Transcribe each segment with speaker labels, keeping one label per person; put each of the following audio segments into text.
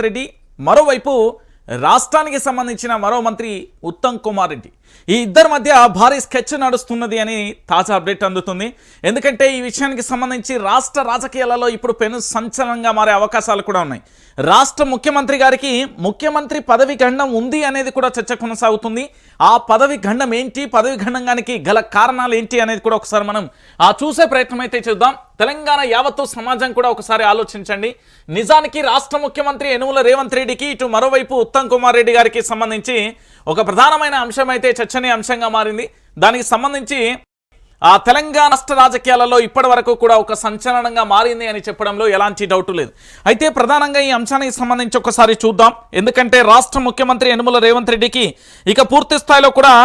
Speaker 1: రెడ్డి, మరోవైపు రాష్ట్రానికి సంబంధించిన మరో మంత్రి ఉత్తమ్ కుమార్ రెడ్డి, ఈ ఇద్దరి మధ్య భారీ స్కెచ్ నడుస్తున్నది అని తాజా అప్డేట్ అందుతుంది. ఎందుకంటే ఈ విషయానికి సంబంధించి రాష్ట్ర రాజకీయాలలో ఇప్పుడు పెను సంచలనంగా మారే అవకాశాలు కూడా ఉన్నాయి. రాష్ట్ర ముఖ్యమంత్రి గారికి ముఖ్యమంత్రి పదవి గండం ఉంది అనేది కూడా చర్చ కొనసాగుతుంది. ఆ పదవి గండం ఏంటి, పదవి గండంగానికి గల కారణాలు ఏంటి అనేది కూడా ఒకసారి మనం చూసే ప్రయత్నం అయితే చేద్దాం. తెలంగాణ యావత్తు సమాజం కూడా ఒకసారి ఆలోచించండి. నిజానికి రాష్ట్ర ముఖ్యమంత్రి యనుమల రేవంత్ రెడ్డికి, ఇటు మరోవైపు ఉత్తమ్ కుమార్ రెడ్డి గారికి సంబంధించి ఒక ప్రధానమైన అంశం అయితే చర్చనీయాంశంగా మారింది. దానికి సంబంధించి తెలంగాణ రాష్ట్ర రాజకీయాలలో ఇప్పటి వరకు కూడా ఒక సంచలనంగా మారింది అని చెప్పడంలో ఎలాంటి డౌట్ లేదు. అయితే ప్రధానంగా ఈ అంశానికి సంబంధించి ఒకసారి చూద్దాం. ఎందుకంటే రాష్ట్ర ముఖ్యమంత్రి యనుమల రేవంత్ రెడ్డికి ఇక పూర్తి స్థాయిలో కూడా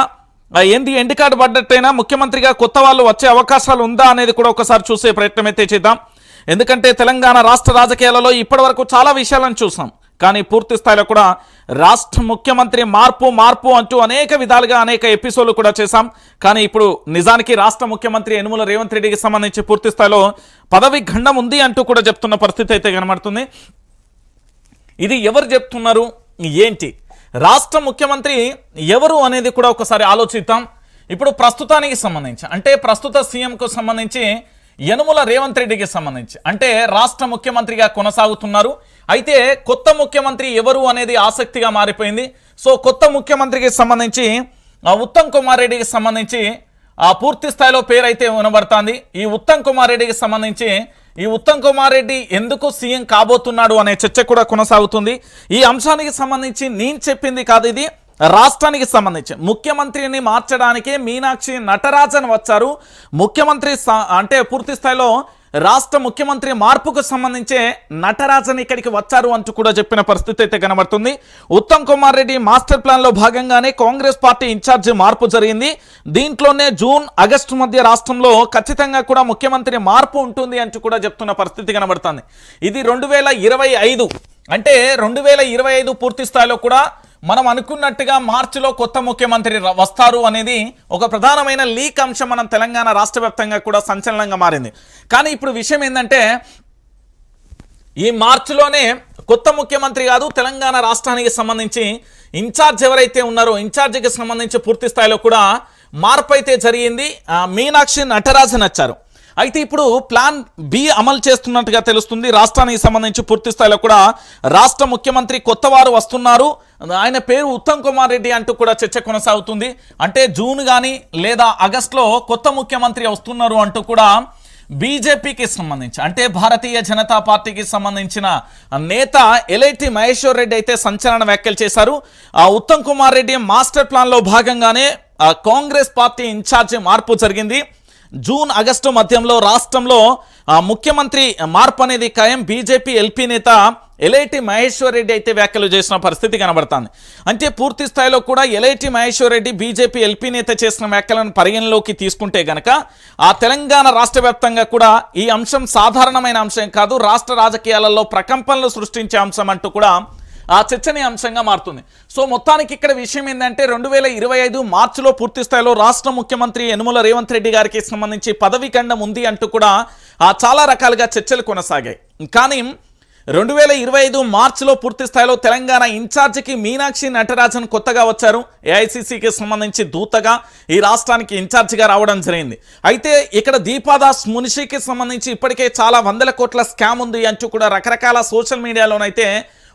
Speaker 1: ఎండ్ కార్డు పడ్డట్టయినా ముఖ్యమంత్రిగా కొత్త వాళ్ళు వచ్చే అవకాశాలు ఉందా అనేది కూడా ఒకసారి చూసే ప్రయత్నం అయితే చేద్దాం. ఎందుకంటే తెలంగాణ రాష్ట్ర రాజకీయాలలో ఇప్పటి వరకు చాలా విషయాలను చూసాం. కానీ పూర్తి స్థాయిలో కూడా రాష్ట్ర ముఖ్యమంత్రి మార్పు అంటూ అనేక విధాలుగా అనేక ఎపిసోడ్లు కూడా చేశాం. కానీ ఇప్పుడు నిజానికి రాష్ట్ర ముఖ్యమంత్రి యనుమల రేవంత్ రెడ్డికి సంబంధించి పూర్తి స్థాయిలో పదవి గండం ఉంది అంటూ కూడా చెప్తున్న పరిస్థితి అయితే కనబడుతుంది. ఇది ఎవరు చెప్తున్నారు, ఏంటి, రాష్ట్ర ముఖ్యమంత్రి ఎవరు అనేది కూడా ఒకసారి ఆలోచిద్దాం. ఇప్పుడు ప్రస్తుతానికి సంబంధించి అంటే ప్రస్తుత సీఎంకు సంబంధించి యనుమల రేవంత్ రెడ్డికి సంబంధించి అంటే రాష్ట్ర ముఖ్యమంత్రిగా కొనసాగుతున్నారు. అయితే కొత్త ముఖ్యమంత్రి ఎవరు అనేది ఆసక్తిగా మారిపోయింది. సో కొత్త ముఖ్యమంత్రికి సంబంధించి ఉత్తమ్ కుమార్ రెడ్డికి సంబంధించి పూర్తి స్థాయిలో పేరైతే వినబడుతుంది. ఈ ఉత్తమ్ కుమార్ రెడ్డికి సంబంధించి ఈ ఉత్తమ్ కుమార్ రెడ్డి ఎందుకు సీఎం కాబోతున్నాడు అనే చర్చ కూడా కొనసాగుతుంది. ఈ అంశానికి సంబంధించి నేను చెప్పింది కాదు, ఇది రాష్ట్రానికి సంబంధించి ముఖ్యమంత్రిని మార్చడానికే మీనాక్షి నటరాజన్ వచ్చారు. ముఖ్యమంత్రి అంటే పూర్తి స్థాయిలో రాష్ట్ర ముఖ్యమంత్రి మార్పుకు సంబంధించే నటరాజన్ ఇక్కడికి వచ్చారు అంటూ కూడా చెప్పిన పరిస్థితి అయితే కనబడుతుంది. ఉత్తమ్ కుమార్ రెడ్డి మాస్టర్ ప్లాన్ లో భాగంగానే కాంగ్రెస్ పార్టీ ఇన్ఛార్జి మార్పు జరిగింది. దీంట్లోనే జూన్ ఆగస్టు మధ్య రాష్ట్రంలో ఖచ్చితంగా కూడా ముఖ్యమంత్రి మార్పు ఉంటుంది అంటూ కూడా చెప్తున్న పరిస్థితి కనబడుతుంది. ఇది 2025 అంటే 2025 పూర్తి స్థాయిలో కూడా మనం అనుకున్నట్టుగా మార్చిలో కొత్త ముఖ్యమంత్రి వస్తారు అనేది ఒక ప్రధానమైన లీక్ అంశం మనం తెలంగాణ రాష్ట్ర వ్యాప్తంగా కూడా సంచలనంగా మారింది. కానీ ఇప్పుడు విషయం ఏంటంటే ఈ మార్చిలోనే కొత్త ముఖ్యమంత్రి కాదు, తెలంగాణ రాష్ట్రానికి సంబంధించి ఇన్ఛార్జ్ ఎవరైతే ఉన్నారో ఇన్ఛార్జికి సంబంధించి పూర్తి స్థాయిలో కూడా మార్పు అయితే జరిగింది. మీనాక్షి నటరాజన్ వచ్చారు. అయితే ఇప్పుడు ప్లాన్ బి అమలు చేస్తున్నట్టుగా తెలుస్తుంది. రాష్ట్రానికి సంబంధించి పూర్తి స్థాయిలో కూడా రాష్ట్ర ముఖ్యమంత్రి కొత్త వారు వస్తున్నారు, ఆయన పేరు ఉత్తమ్ కుమార్ రెడ్డి అంటూ కూడా చర్చ కొనసాగుతుంది. అంటే జూన్ కానీ లేదా ఆగస్టులో కొత్త ముఖ్యమంత్రి వస్తున్నారు అంటూ కూడా బీజేపీకి సంబంధించి అంటే భారతీయ జనతా పార్టీకి సంబంధించిన నేత ఎల్ఐటి మహేశ్వర్ రెడ్డి అయితే సంచలన వ్యాఖ్యలు చేశారు. ఉత్తమ్ కుమార్ రెడ్డి మాస్టర్ ప్లాన్ లో భాగంగానే కాంగ్రెస్ పార్టీ ఇన్ఛార్జి మార్పు జరిగింది. జూన్ ఆగస్టు మధ్యంలో రాష్ట్రంలో ముఖ్యమంత్రి మార్పు అనేది ఖాయం. బీజేపీ ఎల్పీ నేత ఎల్ఐటి మహేశ్వర్ రెడ్డి అయితే వ్యాఖ్యలు చేసిన పరిస్థితి కనబడుతుంది. అంటే పూర్తి స్థాయిలో కూడా LIT Maheshwar Reddy BJP LP నేత చేసిన వ్యాఖ్యలను పరిగణలోకి తీసుకుంటే గనక తెలంగాణ రాష్ట్ర వ్యాప్తంగా కూడా ఈ అంశం సాధారణమైన అంశం కాదు, రాష్ట్ర రాజకీయాలలో ప్రకంపనలు సృష్టించే అంశం అంటూ కూడా చర్చనీయాంశంగా మారుతుంది. సో మొత్తానికి ఇక్కడ విషయం ఏంటంటే 2025 మార్చిలో పూర్తి స్థాయిలో రాష్ట్ర ముఖ్యమంత్రి యనుమల రేవంత్ రెడ్డి గారికి సంబంధించి పదవి ఖండం ఉంది అంటూ కూడా చాలా రకాలుగా చర్చలు కొనసాగాయి. కానీ 2025 మార్చిలో పూర్తి స్థాయిలో తెలంగాణ ఇన్ఛార్జికి మీనాక్షి నటరాజన్ కొత్తగా వచ్చారు. ఏఐసిసికి సంబంధించి దూతగా ఈ రాష్ట్రానికి ఇన్ఛార్జిగా రావడం జరిగింది. అయితే ఇక్కడ దీపాదాస్ మున్షికి సంబంధించి ఇప్పటికే చాలా వందల కోట్ల స్కామ్ ఉంది అంటూ కూడా రకరకాల సోషల్ మీడియాలోనైతే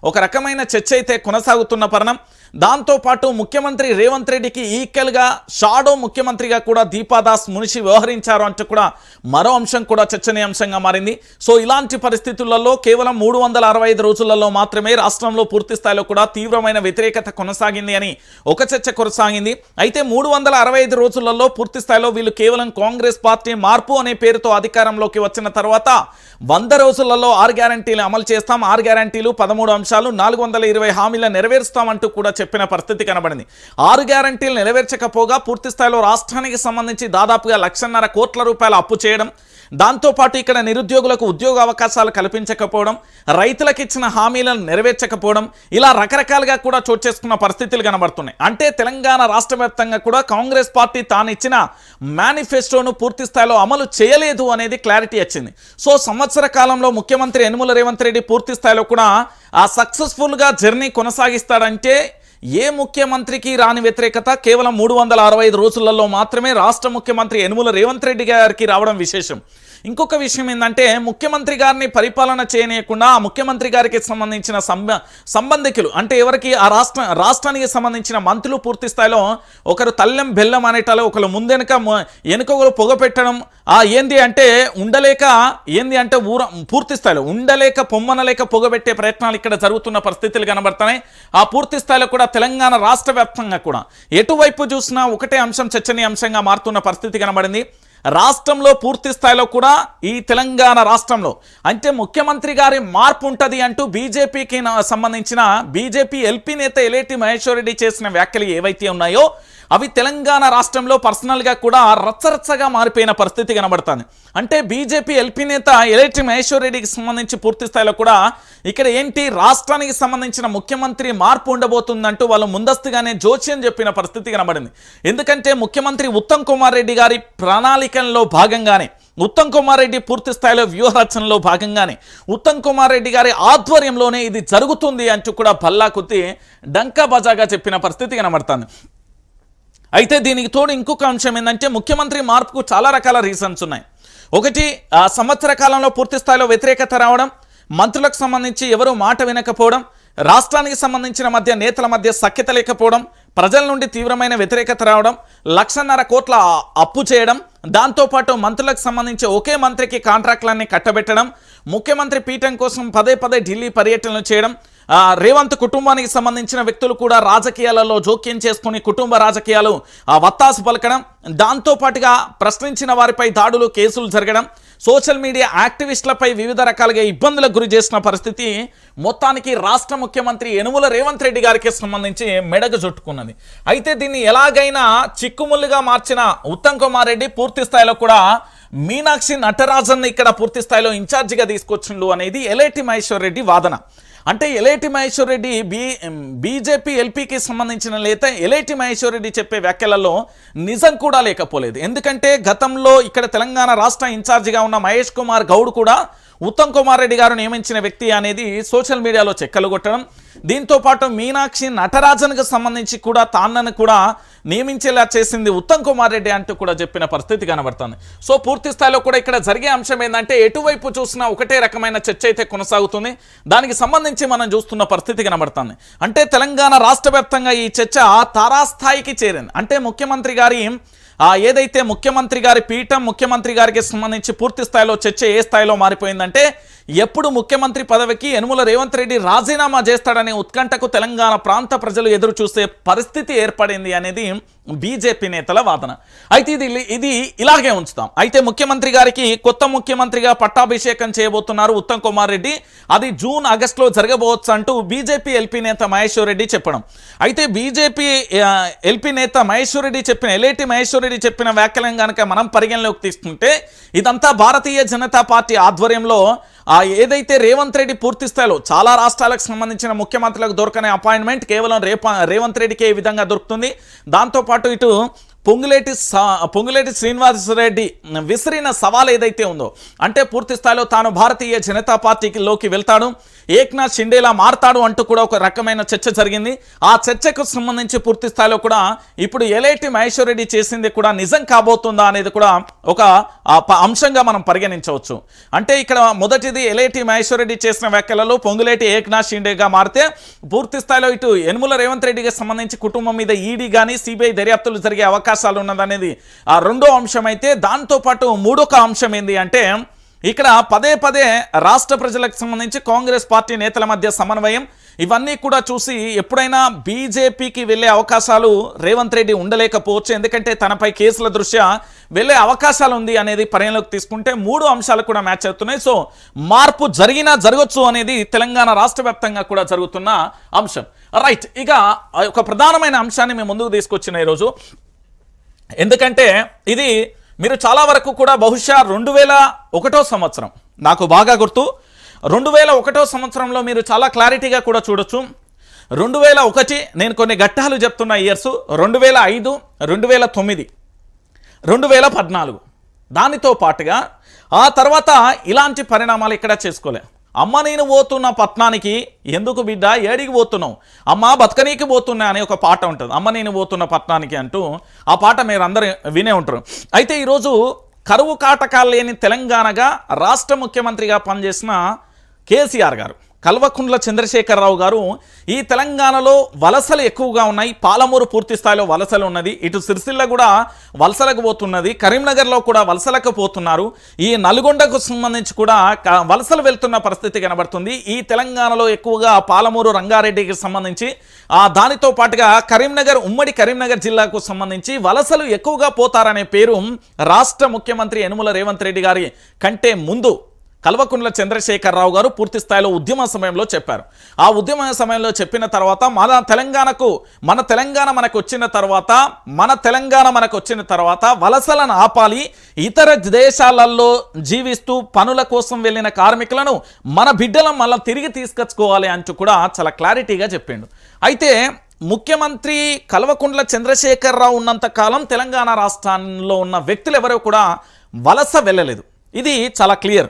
Speaker 1: ఒక రకమైన చర్చ అయితే కొనసాగుతున్న పరిణామం. దాంతోపాటు ముఖ్యమంత్రి రేవంత్ రెడ్డికి ఈక్వల్గా షాడో ముఖ్యమంత్రిగా కూడా దీపాదాస్ మున్షి వ్యవహరించారు అంటూ కూడా మరో అంశం కూడా చర్చనీయాంశంగా మారింది. సో ఇలాంటి పరిస్థితులలో కేవలం 365 రోజులలో మాత్రమే రాష్ట్రంలో పూర్తి స్థాయిలో కూడా తీవ్రమైన వ్యతిరేకత కొనసాగింది అని ఒక చర్చ కొనసాగింది. అయితే 365 రోజులలో పూర్తి స్థాయిలో వీళ్ళు కేవలం కాంగ్రెస్ పార్టీ మార్పు అనే పేరుతో అధికారంలోకి వచ్చిన తర్వాత 100 రోజులలో 6 గ్యారంటీలు అమలు చేస్తాం, 6 గ్యారంటీలు 13 అంశాలు 420 హామీలు నెరవేరుస్తామంటూ కూడా చెప్పిన పరిస్థితి కనబడింది. 6 గ్యారంటీలు నెరవేర్చకపోగా పూర్తి స్థాయిలో రాష్ట్రానికి సంబంధించి దాదాపుగా 1,50,000 కోట్ల రూపాయల అప్పు చేయడం, దాంతోపాటు ఇక్కడ నిరుద్యోగులకు ఉద్యోగ అవకాశాలు కల్పించకపోవడం, రైతులకు ఇచ్చిన హామీలను నెరవేర్చకపోవడం, ఇలా రకరకాలుగా కూడా చోటు చేసుకున్న పరిస్థితులు కనబడుతున్నాయి. అంటే తెలంగాణ రాష్ట్ర వ్యాప్తంగా కూడా కాంగ్రెస్ పార్టీ తాను ఇచ్చిన మేనిఫెస్టోను పూర్తి స్థాయిలో అమలు చేయలేదు అనేది క్లారిటీ వచ్చింది. సో సంవత్సర కాలంలో ముఖ్యమంత్రి యనుమల రేవంత్ రెడ్డి పూర్తి స్థాయిలో కూడా సక్సెస్ఫుల్గా జర్నీ కొనసాగిస్తాడంటే ఏ ముఖ్యమంత్రికి రాని వ్యతిరేకత కేవలం 365 రోజులలో మాత్రమే రాష్ట్ర ముఖ్యమంత్రి యనుమల రేవంత్ రెడ్డి గారికి రావడం విశేషం. ఇంకొక విషయం ఏంటంటే ముఖ్యమంత్రి గారిని పరిపాలన చేయనీయకుండా ఆ ముఖ్యమంత్రి గారికి సంబంధించిన సంబంధికులు అంటే ఎవరికి ఆ రాష్ట్రానికి సంబంధించిన మంత్రులు పూర్తి స్థాయిలో ఒకరు తల్లెం బెల్లం అనేటాలు ఒకరు వెనుకలు పొగ పెట్టడం, ఏంది అంటే పూర్తి స్థాయిలో ఉండలేక పొమ్మనలేక పొగబెట్టే ప్రయత్నాలు ఇక్కడ జరుగుతున్న పరిస్థితులు కనబడుతున్నాయి. ఆ పూర్తి స్థాయిలో కూడా తెలంగాణ రాష్ట్ర వ్యాప్తంగా కూడా ఎటువైపు చూసినా ఒకటే అంశం చర్చనీయాంశంగా మారుతున్న పరిస్థితి కనబడింది. రాష్ట్రంలో పూర్తి స్థాయిలో కూడా ఈ తెలంగాణ రాష్ట్రంలో అంటే ముఖ్యమంత్రి గారి మార్పు ఉంటుంది అంటూ బీజేపీకి సంబంధించిన బీజేపీ ఎల్పీ నేత ఎలేటి మహేశ్వర్ రెడ్డి చేసిన వ్యాఖ్యలు ఏవైతే ఉన్నాయో అవి తెలంగాణ రాష్ట్రంలో పర్సనల్గా కూడా రచ్చరచ్చగా మారిపోయిన పరిస్థితి కనబడుతుంది. అంటే బీజేపీ ఎల్పీ నేత ఎలేటి మహేశ్వర్ రెడ్డికి సంబంధించి పూర్తి స్థాయిలో కూడా ఇక్కడ ఏంటి రాష్ట్రానికి సంబంధించిన ముఖ్యమంత్రి మార్పు ఉండబోతుందంటూ వాళ్ళు ముందస్తుగానే జోస్యం చెప్పిన పరిస్థితి కనబడింది. ఎందుకంటే ముఖ్యమంత్రి ఉత్తమ్ కుమార్ రెడ్డి గారి ప్రణాళికల్లో భాగంగానే ఉత్తమ్ కుమార్ రెడ్డి పూర్తి స్థాయిలో వ్యూహరచనలో భాగంగానే ఉత్తమ్ కుమార్ రెడ్డి గారి ఆధ్వర్యంలోనే ఇది జరుగుతుంది అంటూ కూడా భల్లా కొద్ది డంకా బజాగా చెప్పిన పరిస్థితి కనబడుతుంది. అయితే దీనికి తోడు ఇంకొక అంశం ఏంటంటే ముఖ్యమంత్రి మార్పుకు చాలా రకాల రీజన్స్ ఉన్నాయి. ఒకటి సంవత్సర కాలంలో పూర్తి స్థాయిలో వ్యతిరేకత రావడం, మంత్రులకు సంబంధించి ఎవరూ మాట వినకపోవడం, రాష్ట్రానికి సంబంధించిన నేతల మధ్య సఖ్యత లేకపోవడం, ప్రజల నుండి తీవ్రమైన వ్యతిరేకత రావడం, 1,50,000 కోట్ల అప్పు చేయడం, దాంతోపాటు మంత్రులకు సంబంధించి ఒకే మంత్రికి కాంట్రాక్టులన్నీ కట్టబెట్టడం, ముఖ్యమంత్రి పీఠం కోసం పదే ఢిల్లీ పర్యటనలు చేయడం, రేవంత్ కుటుంబానికి సంబంధించిన వ్యక్తులు కూడా రాజకీయాలలో జోక్యం చేసుకుని కుటుంబ రాజకీయాలు వత్తాసు పలకడం, దాంతోపాటుగా ప్రశ్నించిన వారిపై దాడులు కేసులు జరగడం, సోషల్ మీడియా యాక్టివిస్టులపై వివిధ రకాలుగా ఇబ్బందులకు గురి చేసిన పరిస్థితి మొత్తానికి రాష్ట్ర ముఖ్యమంత్రి యనుమల రేవంత్ రెడ్డి గారికి సంబంధించి మెడకు చుట్టుకున్నది. అయితే దీన్ని ఎలాగైనా చిక్కుముళ్ళుగా మార్చిన ఉత్తమ్ కుమార్ రెడ్డి పూర్తి స్థాయిలో కూడా మీనాక్షి నటరాజన్ ఇక్కడ పూర్తి స్థాయిలో ఇన్ఛార్జిగా తీసుకొచ్చిండు అనేది ఎలేటి మహేశ్వర్ రెడ్డి వాదన. అంటే ఎలేటి మహేశ్వర్ రెడ్డి బీజేపీ ఎల్పీకి సంబంధించిన నేత ఎలేటి మహేశ్వర్ రెడ్డి చెప్పే వ్యాఖ్యలలో నిజం కూడా లేకపోలేదు. ఎందుకంటే గతంలో ఇక్కడ తెలంగాణ రాష్ట్ర ఇన్ఛార్జిగా ఉన్న మహేష్ కుమార్ గౌడ్ కూడా ఉత్తమ్ కుమార్ రెడ్డి గారు నియమించిన వ్యక్తి అనేది సోషల్ మీడియాలో చెక్కలు కొట్టడం, దీంతో పాటు మీనాక్షి నటరాజన్కు సంబంధించి కూడా తాన్నను కూడా నియమించేలా చేసింది ఉత్తమ్ కుమార్ రెడ్డి అంటూ కూడా చెప్పిన పరిస్థితి కనబడుతుంది. సో పూర్తి స్థాయిలో కూడా ఇక్కడ జరిగే అంశం ఏంటంటే ఎటువైపు చూసినా ఒకటే రకమైన చర్చ అయితే కొనసాగుతుంది. దానికి సంబంధించి మనం చూస్తున్న పరిస్థితి కనబడుతుంది. అంటే తెలంగాణ రాష్ట్ర వ్యాప్తంగా ఈ చర్చ తారాస్థాయికి చేరింది. అంటే ముఖ్యమంత్రి గారి ఏదైతే ముఖ్యమంత్రి గారి పీఠం ముఖ్యమంత్రి గారికి సంబంధించి పూర్తి స్థాయిలో చర్చ ఏ స్థాయిలో మారిపోయిందంటే ఎప్పుడు ముఖ్యమంత్రి పదవికి యనుమల రేవంత్ రెడ్డి రాజీనామా చేస్తాడనే ఉత్కంఠకు తెలంగాణ ప్రాంత ప్రజలు ఎదురు చూసే పరిస్థితి ఏర్పడింది అనేది బీజేపీ నేతల వాదన. అయితే ఇది ఇలాగే ఉంచుతాం. అయితే ముఖ్యమంత్రి గారికి కొత్త ముఖ్యమంత్రిగా పట్టాభిషేకం చేయబోతున్నారు ఉత్తమ్ కుమార్ రెడ్డి, అది జూన్ ఆగస్టులో జరగబోవచ్చు అంటూ బీజేపీ ఎల్పీ నేత మహేశ్వర్ రెడ్డి చెప్పడం. అయితే బీజేపీ ఎల్పీ నేత మహేశ్వర్ రెడ్డి ఎలేటి మహేశ్వర్ రెడ్డి చెప్పిన వ్యాఖ్యలను కనుక మనం పరిగణలోకి తీసుకుంటే ఇదంతా భారతీయ జనతా పార్టీ ఆధ్వర్యంలో ఏదైతే రేవంత్ రెడ్డి పూర్తి స్థాయిలో చాలా రాష్ట్రాలకు సంబంధించిన ముఖ్యమంత్రులకు దొరకని అపాయింట్మెంట్ కేవలం రేవంత్ రెడ్డికి ఏ విధంగా దొరుకుతుంది, దాంతోపాటు ఇటు పొంగులేటి శ్రీనివాసరెడ్డి విసిరిన సవాల్ ఏదైతే ఉందో అంటే పూర్తి స్థాయిలో తాను భారతీయ జనతా పార్టీలోకి వెళ్తాడు, ఏక్నాథ్ షిండేలా మారతాడు అంటూ కూడా ఒక రకమైన చర్చ జరిగింది. ఆ చర్చకు సంబంధించి పూర్తి స్థాయిలో కూడా ఇప్పుడు ఎలేటి మహేశ్వర్ రెడ్డి చేసింది కూడా నిజం కాబోతుందా అనేది కూడా ఒక అంశంగా మనం పరిగణించవచ్చు. అంటే ఇక్కడ మొదటిది ఎలేటి మహేశ్వర్ రెడ్డి చేసిన వ్యాఖ్యలలో పొంగులేటి ఏక్నాథ్ షిండేగా మారితే పూర్తి స్థాయిలో ఇటు యనుమల రేవంత్ రెడ్డికి సంబంధించి కుటుంబం మీద ఈడీ కానీ సిబిఐ దర్యాప్తులు జరిగే అవకాశం ఉన్నదనేది రెండో అంశం. అయితే దాంతోపాటు మూడొక అంశం ఏంది అంటే ఇక్కడ పదే రాష్ట్ర ప్రజలకు సంబంధించి కాంగ్రెస్ పార్టీ నేతల మధ్య సమన్వయం ఇవన్నీ కూడా చూసి ఎప్పుడైనా బీజేపీకి వెళ్ళే అవకాశాలు రేవంత్ రెడ్డి ఉండలేకపోవచ్చు, ఎందుకంటే తనపై కేసుల దృష్ట్యా వెళ్ళే అవకాశాలు ఉంది అనేది పరిగణలోకి తీసుకుంటే మూడు అంశాలు కూడా మ్యాచ్ అవుతున్నాయి. సో మార్పు జరగొచ్చు అనేది తెలంగాణ రాష్ట్ర వ్యాప్తంగా కూడా జరుగుతున్న అంశం. రైట్, ఇక ఒక ప్రధానమైన అంశాన్ని మేము ముందుకు తీసుకొచ్చిన ఈరోజు, ఎందుకంటే ఇది మీరు చాలా వరకు కూడా బహుశా 2001 సంవత్సరం నాకు బాగా గుర్తు. 2001 సంవత్సరంలో మీరు చాలా క్లారిటీగా కూడా చూడొచ్చు. 2001 నేను కొన్ని ఘట్టాలు చెప్తున్న ఇయర్స్, 2005, 2009, 2014. దానితో పాటుగా ఆ తర్వాత ఇలాంటి పరిణామాలు ఇక్కడ చేసుకోలే. అమ్మ నేను పోతున్న పట్నానికి ఎందుకు బిడ్డ ఏడికి పోతున్నావు, అమ్మ బతకనీకి పోతున్నా అనే ఒక పాట ఉంటుంది, అమ్మ నేను పోతున్న పట్నానికి అంటూ. ఆ పాట మీరు అందరూ వినే ఉంటారు. అయితే ఈరోజు కరువు కాటకాలు లేని తెలంగాణగా రాష్ట్ర ముఖ్యమంత్రిగా పనిచేసిన కేసీఆర్ గారు, కల్వకుంట్ల చంద్రశేఖరరావు గారు, ఈ తెలంగాణలో వలసలు ఎక్కువగా ఉన్నాయి. పాలమూరు పూర్తి స్థాయిలో వలసలు ఉన్నది, ఇటు సిరిసిల్ల కూడా వలసలకు పోతున్నది, కరీంనగర్లో కూడా వలసలకు పోతున్నారు, ఈ నల్గొండకు సంబంధించి కూడా వలసలు వెళ్తున్న పరిస్థితి కనబడుతుంది. ఈ తెలంగాణలో ఎక్కువగా పాలమూరు రంగారెడ్డికి సంబంధించి దానితో పాటుగా కరీంనగర్, ఉమ్మడి కరీంనగర్ జిల్లాకు సంబంధించి వలసలు ఎక్కువగా పోతారనే పేరు రాష్ట్ర ముఖ్యమంత్రి యనుమల రేవంత్ రెడ్డి గారి కంటే ముందు కల్వకుంట్ల చంద్రశేఖరరావు గారు పూర్తి స్థాయిలో ఉద్యమ సమయంలో చెప్పారు. ఆ ఉద్యమ సమయంలో చెప్పిన తర్వాత మన తెలంగాణ మనకు వచ్చిన తర్వాత వలసలను ఆపాలి, ఇతర దేశాలలో జీవిస్తూ పనుల కోసం వెళ్ళిన కార్మికులను మన బిడ్డలను మళ్ళీ తిరిగి తీసుకొచ్చుకోవాలి అంటూ కూడా చాలా క్లారిటీగా చెప్పిండు. అయితే ముఖ్యమంత్రి కల్వకుంట్ల చంద్రశేఖరరావు ఉన్నంత కాలం తెలంగాణ రాష్ట్రంలో ఉన్న వ్యక్తులు ఎవరూ కూడా వలస వెళ్ళలేదు. ఇది చాలా క్లియర్.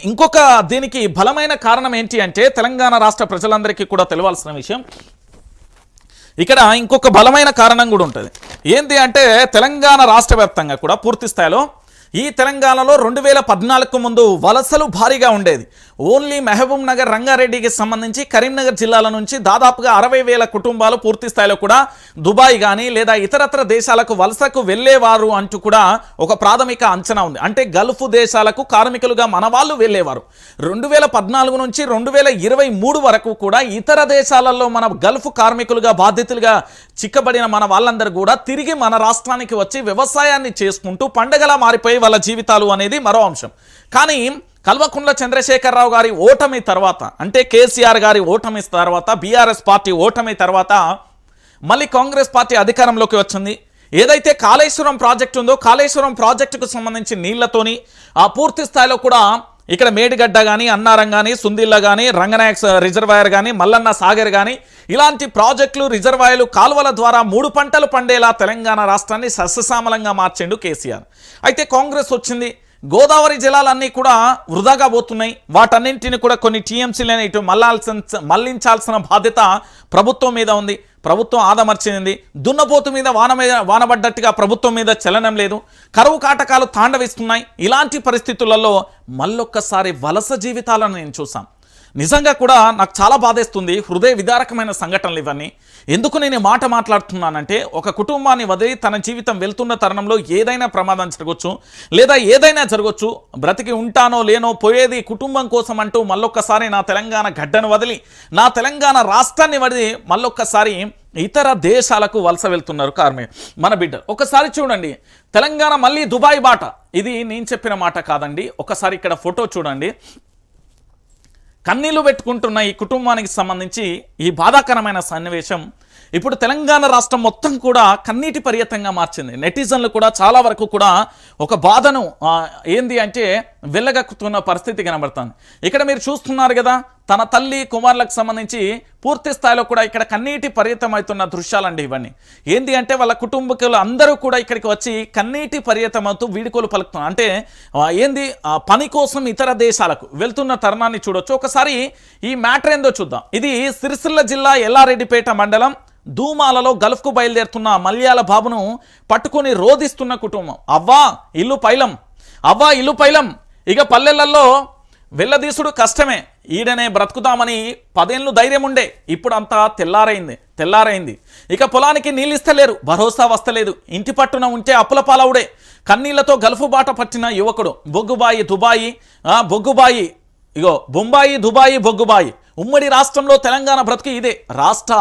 Speaker 1: ఇంకొక దీనికి బలమైన కారణం ఏంటి అంటే తెలంగాణ రాష్ట్ర ప్రజలందరికీ కూడా తెలియాల్సిన విషయం, ఇక్కడ ఇంకొక బలమైన కారణం కూడా ఉంటుంది. ఏంటి అంటే తెలంగాణ రాష్ట్ర వ్యాప్తంగా కూడా పూర్తి స్థాయిలో ఈ తెలంగాణలో 2014 ముందు వలసలు భారీగా ఉండేది. ఓన్లీ మహబూబ్ నగర్, రంగారెడ్డికి సంబంధించి కరీంనగర్ జిల్లాల నుంచి దాదాపుగా 60,000 కుటుంబాలు పూర్తి స్థాయిలో కూడా దుబాయ్ కానీ లేదా ఇతరత్ర దేశాలకు వలసకు వెళ్ళేవారు అంటూ కూడా ఒక ప్రాథమిక అంచనా ఉంది. అంటే గల్ఫ్ దేశాలకు కార్మికులుగా మన వాళ్ళు వెళ్ళేవారు. 2014 నుంచి 2023 వరకు కూడా ఇతర దేశాలలో మన గల్ఫ్ కార్మికులుగా బాధితులుగా చిక్కబడిన మన వాళ్ళందరూ కూడా తిరిగి మన రాష్ట్రానికి వచ్చి వ్యవసాయాన్ని చేసుకుంటూ పండగలా మారిపోయి వాళ్ళ జీవితాలు అనేది మరో అంశం. కానీ కల్వకుంట్ల చంద్రశేఖరరావు గారి ఓటమి తర్వాత, అంటే కేసీఆర్ గారి ఓటమి తర్వాత, బీఆర్ఎస్ పార్టీ ఓటమి తర్వాత మళ్ళీ కాంగ్రెస్ పార్టీ అధికారంలోకి వచ్చింది. ఏదైతే కాళేశ్వరం ప్రాజెక్టు ఉందో కాళేశ్వరం ప్రాజెక్టుకు సంబంధించి నీళ్లతోని పూర్తి స్థాయిలో కూడా ఇక్కడ మేడిగడ్డ కానీ, అన్నారం కానీ, సుందిల్ల కానీ, రంగనాయక్ రిజర్వాయర్ కానీ, మల్లన్న సాగర్ కానీ ఇలాంటి ప్రాజెక్టులు, రిజర్వాయర్లు, కాలువల ద్వారా 3 పంటలు పండేలా తెలంగాణ రాష్ట్రాన్ని సస్యశ్యామలంగా మార్చిండు కేసీఆర్. అయితే కాంగ్రెస్ వచ్చింది, గోదావరి జలాలన్నీ కూడా వృధాగా పోతున్నాయి, వాటన్నింటిని కూడా కొన్ని టీఎంసీలని ఇటు మళ్లించాల్సిన బాధ్యత ప్రభుత్వం మీద ఉంది. ప్రభుత్వం ఆదమర్చింది, దున్నపోతు మీద వానబడ్డట్టుగా ప్రభుత్వం మీద చలనం లేదు, కరువు కాటకాలు తాండవిస్తున్నాయి. ఇలాంటి పరిస్థితులలో మళ్ళొక్కసారి వలస జీవితాలను నేను చూసాం. నిజంగా కూడా నాకు చాలా బాధేస్తుంది. హృదయ విదారకమైన సంఘటనలు ఇవన్నీ. ఎందుకు నేను మాట మాట్లాడుతున్నానంటే, ఒక కుటుంబాన్ని వదిలి తన జీవితం వెళ్తున్న తరుణంలో ఏదైనా ప్రమాదం జరగవచ్చు, లేదా ఏదైనా జరగవచ్చు, బ్రతికి ఉంటానో లేనో పోయేది కుటుంబం కోసం అంటూ మళ్ళొక్కసారి నా తెలంగాణ గడ్డను వదిలి, నా తెలంగాణ రాష్ట్రాన్ని వదిలి మళ్ళొక్కసారి ఇతర దేశాలకు వలస వెళ్తున్నారు మన బిడ్డ. ఒకసారి చూడండి, తెలంగాణ మళ్ళీ దుబాయ్ బాట. ఇది నేను చెప్పిన మాట కాదండి. ఒకసారి ఇక్కడ ఫోటో చూడండి. కన్నీళ్లు పెట్టుకుంటున్న ఈ కుటుంబానికి సంబంధించి ఈ బాధాకరమైన సన్నివేశం ఇప్పుడు తెలంగాణ రాష్ట్రం మొత్తం కూడా కన్నీటి పర్యటంగా మార్చింది. నెటిజన్లు కూడా చాలా వరకు కూడా ఒక బాధను ఏంది అంటే వెళ్ళగక్కుతున్న పరిస్థితి కనబడుతుంది. ఇక్కడ మీరు చూస్తున్నారు కదా, తన తల్లి కుమారులకు సంబంధించి పూర్తి స్థాయిలో కూడా ఇక్కడ కన్నీటి పర్యటమవుతున్న దృశ్యాలండి ఇవన్నీ. ఏంది అంటే వాళ్ళ కుటుంబకులు అందరూ కూడా ఇక్కడికి వచ్చి కన్నీటి పర్యటమవుతూ వీడుకోలు పలుకుతున్నారు. అంటే ఏంది, పని కోసం ఇతర దేశాలకు వెళ్తున్న తరుణాన్ని చూడొచ్చు. ఒకసారి ఈ మ్యాటర్ ఏందో చూద్దాం. ఇది సిరిసిల్ల జిల్లా ఎల్లారెడ్డిపేట మండలం దూమాలలో గల్ఫ్కు బయలుదేరుతున్న మల్యాల బాబును పట్టుకొని రోధిస్తున్న కుటుంబం. అవ్వా ఇల్లు పైలం, ఇక పల్లెలలో వెళ్ళదీసుడు కష్టమే, ఈడనే బ్రతుకుతామని 10 ఏళ్ళు ధైర్యం ఉండే, ఇప్పుడు అంతా తెల్లారైంది. ఇక పొలానికి నీళ్ళు ఇస్తలేరు, భరోసా వస్తలేదు, ఇంటి పట్టున ఉంటే అప్పుల పాలవుడే. కన్నీళ్లతో గల్ఫ్ బాట పట్టిన యువకుడు బొంబాయి దుబాయి బొగ్గుబాయి. ఉమ్మడి రాష్ట్రంలో తెలంగాణ బ్రతుకు ఇదే. రాష్ట్ర